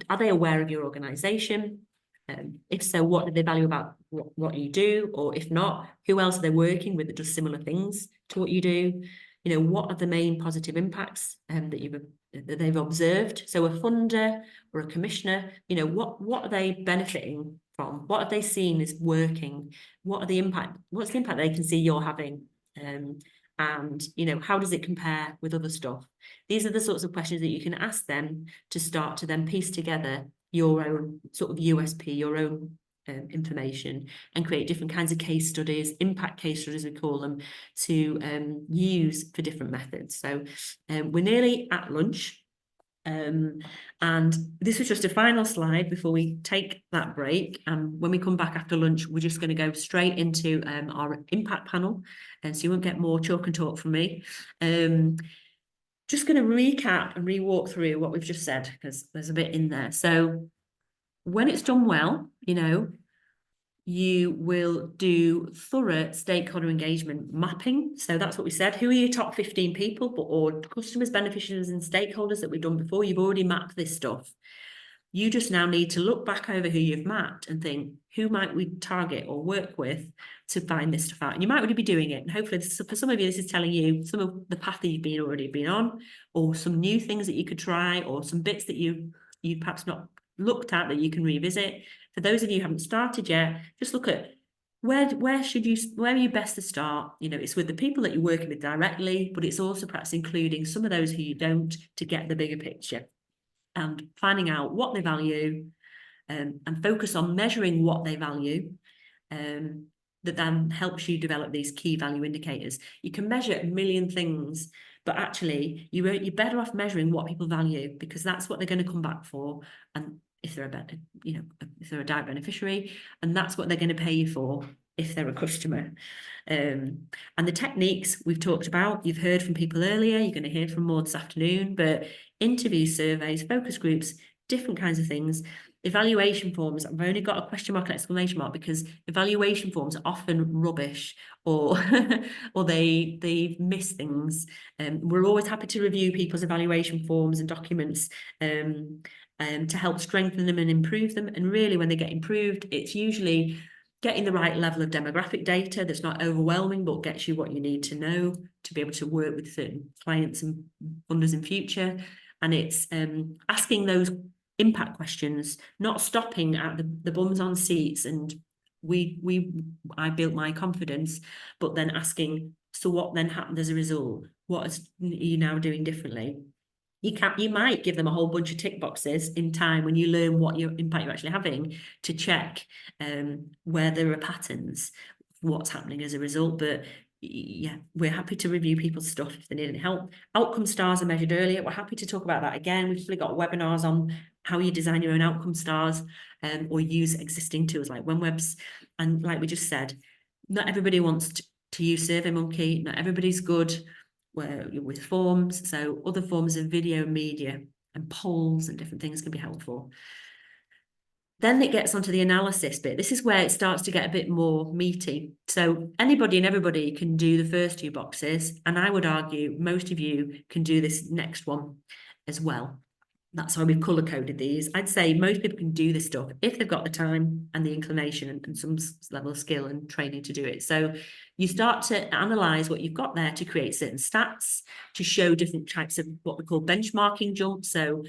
are they aware of your organisation? If so, what do they value about what you do? Or if not, who else are they working with that does similar things to what you do? You know, what are the main positive impacts that they've observed? So a funder or a commissioner, you know, what are they benefiting from? What have they seen is working? What's the impact they can see you're having? And, you know, how does it compare with other stuff? These are the sorts of questions that you can ask them to start to then piece together your own sort of USP, your own information, and create different kinds of case studies, impact case studies we call them, to use for different methods. So we're nearly at lunch. And this was just a final slide before we take that break. And when we come back after lunch, we're just going to go straight into our impact panel, and so you won't get more chalk and talk from me. Just going to recap and re-walk through what we've just said, because there's a bit in there. So when it's done well, you know, you will do thorough stakeholder engagement mapping. So that's what we said. Who are your top 15 people, or customers, beneficiaries and stakeholders that we've done before? You've already mapped this stuff. You just now need to look back over who you've mapped and think, who might we target or work with to find this stuff out? And you might already be doing it. And hopefully for some of you, this is telling you some of the path that you've already been on, or some new things that you could try, or some bits that you've perhaps not looked at that you can revisit. For those of you who haven't started yet, just look at where are you best to start? You know, it's with the people that you're working with directly, but it's also perhaps including some of those who you don't, to get the bigger picture, and finding out what they value, and focus on measuring what they value, that then helps you develop these key value indicators. You can measure a million things, but actually you're better off measuring what people value, because that's what they're going to come back for. And if they're if they're a direct beneficiary, and that's what they're going to pay you for if they're a customer. And the techniques we've talked about, you've heard from people earlier, you're going to hear from more this afternoon, but interviews, surveys, focus groups, different kinds of things. evaluation forms, I've only got a question mark and exclamation mark because evaluation forms are often rubbish or or they miss things. We're always happy to review people's evaluation forms and documents to help strengthen them and improve them. And really, when they get improved, it's usually getting the right level of demographic data that's not overwhelming, but gets you what you need to know to be able to work with certain clients and funders in future. And it's asking those impact questions, not stopping at the bums on seats and I built my confidence, but then asking, so what then happened as a result? What are you now doing differently? You might give them a whole bunch of tick boxes in time when you learn what your impact you're actually having to check where there are patterns, what's happening as a result. But yeah, we're happy to review people's stuff if they need any help. Outcome stars are measured earlier. We're happy to talk about that again. We've probably got webinars on how you design your own outcome stars or use existing tools like OneWebs. And like we just said, not everybody wants to use SurveyMonkey. Not everybody's good with forms, so other forms of video media and polls and different things can be helpful. Then it gets onto the analysis bit. This is where it starts to get a bit more meaty. So anybody and everybody can do the first two boxes, and I would argue most of you can do this next one as well. That's why we've color coded these. I'd say most people can do this stuff if they've got the time and the inclination and some level of skill and training to do it. So you start to analyze what you've got there to create certain stats, to show different types of what we call benchmarking jumps. So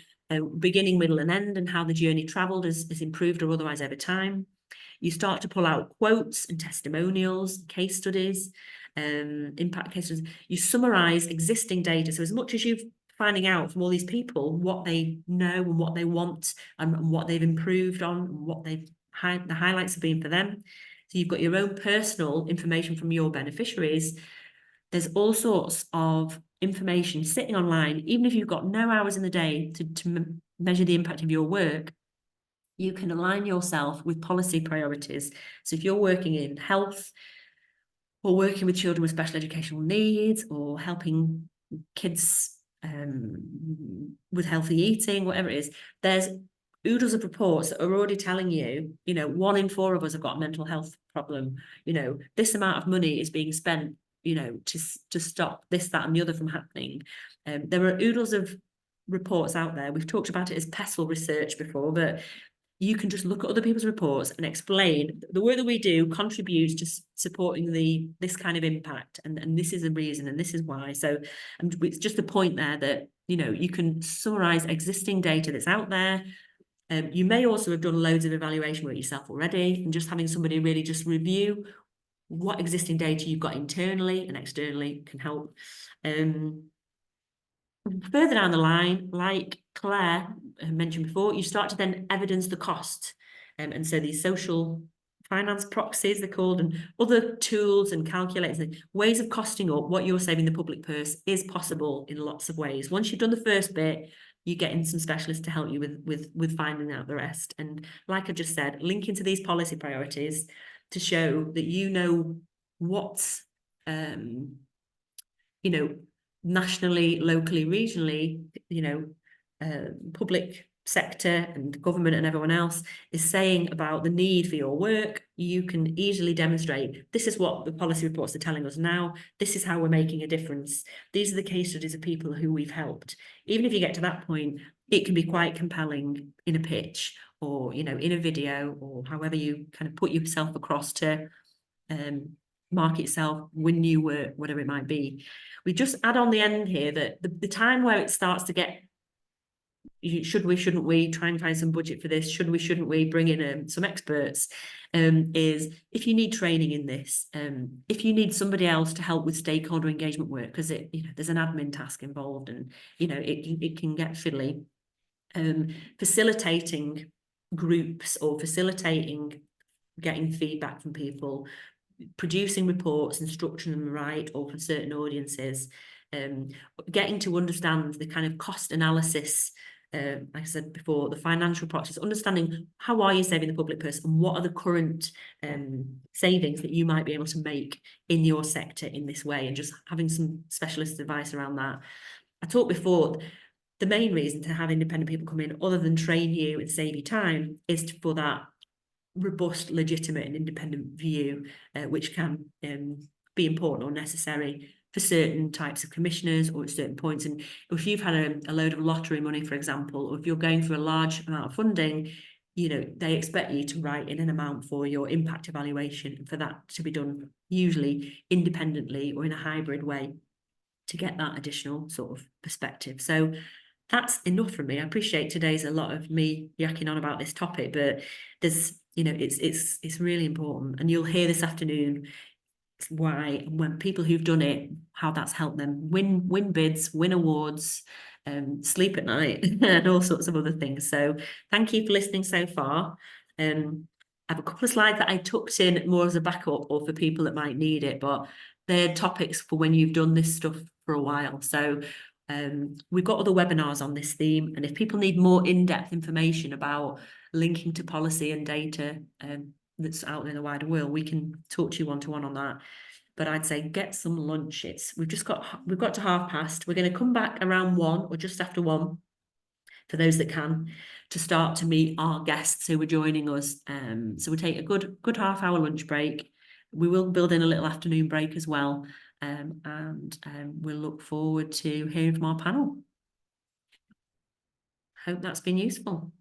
beginning, middle and end, and how the journey traveled has improved or otherwise over time. You start to pull out quotes and testimonials, case studies, impact case studies. You summarize existing data. So as much as you've finding out from all these people what they know and what they want and what they've improved on and what the highlights have been for them. So you've got your own personal information from your beneficiaries. There's all sorts of information sitting online. Even if you've got no hours in the day to measure the impact of your work, you can align yourself with policy priorities. So if you're working in health or working with children with special educational needs or helping kids with healthy eating, whatever it is, there's oodles of reports that are already telling you, 1 in 4 of us have got a mental health problem. This amount of money is being spent, to stop this, that, and the other from happening. There are oodles of reports out there. We've talked about it as PESTLE research before, but you can just look at other people's reports and explain the work that we do contributes to supporting this kind of impact, and this is the reason and this is why. So it's just the point there that you can summarize existing data that's out there. You may also have done loads of evaluation work yourself already, and just having somebody really just review what existing data you've got internally and externally can help. Further down the line, like Claire mentioned before, you start to then evidence the cost. And so these social finance proxies, they're called, and other tools and calculators, and ways of costing up what you're saving the public purse is possible in lots of ways. Once you've done the first bit, you get in some specialists to help you with finding out the rest. And like I just said, link into these policy priorities to show that what's, nationally, locally, regionally, public sector and government and everyone else is saying about the need for your work. You can easily demonstrate, this is what the policy reports are telling us now, this is how we're making a difference, these are the case studies of people who we've helped. Even if you get to that point, it can be quite compelling in a pitch or in a video, or however you kind of put yourself across to market yourself, win new work, whatever it might be. We just add on the end here that the time where it starts to get, should we, shouldn't we, try and find some budget for this, should we, shouldn't we, bring in some experts, is if you need training in this, if you need somebody else to help with stakeholder engagement work, because there's an admin task involved, and it can get fiddly, facilitating groups or facilitating getting feedback from people, producing reports and structuring them right or for certain audiences, getting to understand the kind of cost analysis, like I said before, the financial proxies, understanding how are you saving the public purse and what are the current savings that you might be able to make in your sector in this way, and just having some specialist advice around that. I talked before, the main reason to have independent people come in, other than train you and save you time, is for that robust, legitimate and independent view, which can be important or necessary for certain types of commissioners or at certain points. And if you've had a load of lottery money, for example, or if you're going for a large amount of funding, you know, they expect you to write in an amount for your impact evaluation, for that to be done usually independently or in a hybrid way to get that additional sort of perspective. So that's enough from me. I appreciate today's a lot of me yakking on about this topic, but there's, you know, it's really important, and you'll hear this afternoon why, when people who've done it, how that's helped them win bids, win awards, sleep at night, and all sorts of other things. So thank you for listening so far. I have a couple of slides that I tucked in more as a backup or for people that might need it, but they're topics for when you've done this stuff for a while. So we've got other webinars on this theme, and if people need more in-depth information about linking to policy and data that's out in the wider world, we can talk to you one-to-one on that. But I'd say get some lunch. We've got to past. We're going to come back around 1 or just after 1 for those that can, to start to meet our guests who are joining us. So we'll take a good half-hour lunch break. We will build in a little afternoon break as well, and we'll look forward to hearing from our panel. Hope that's been useful.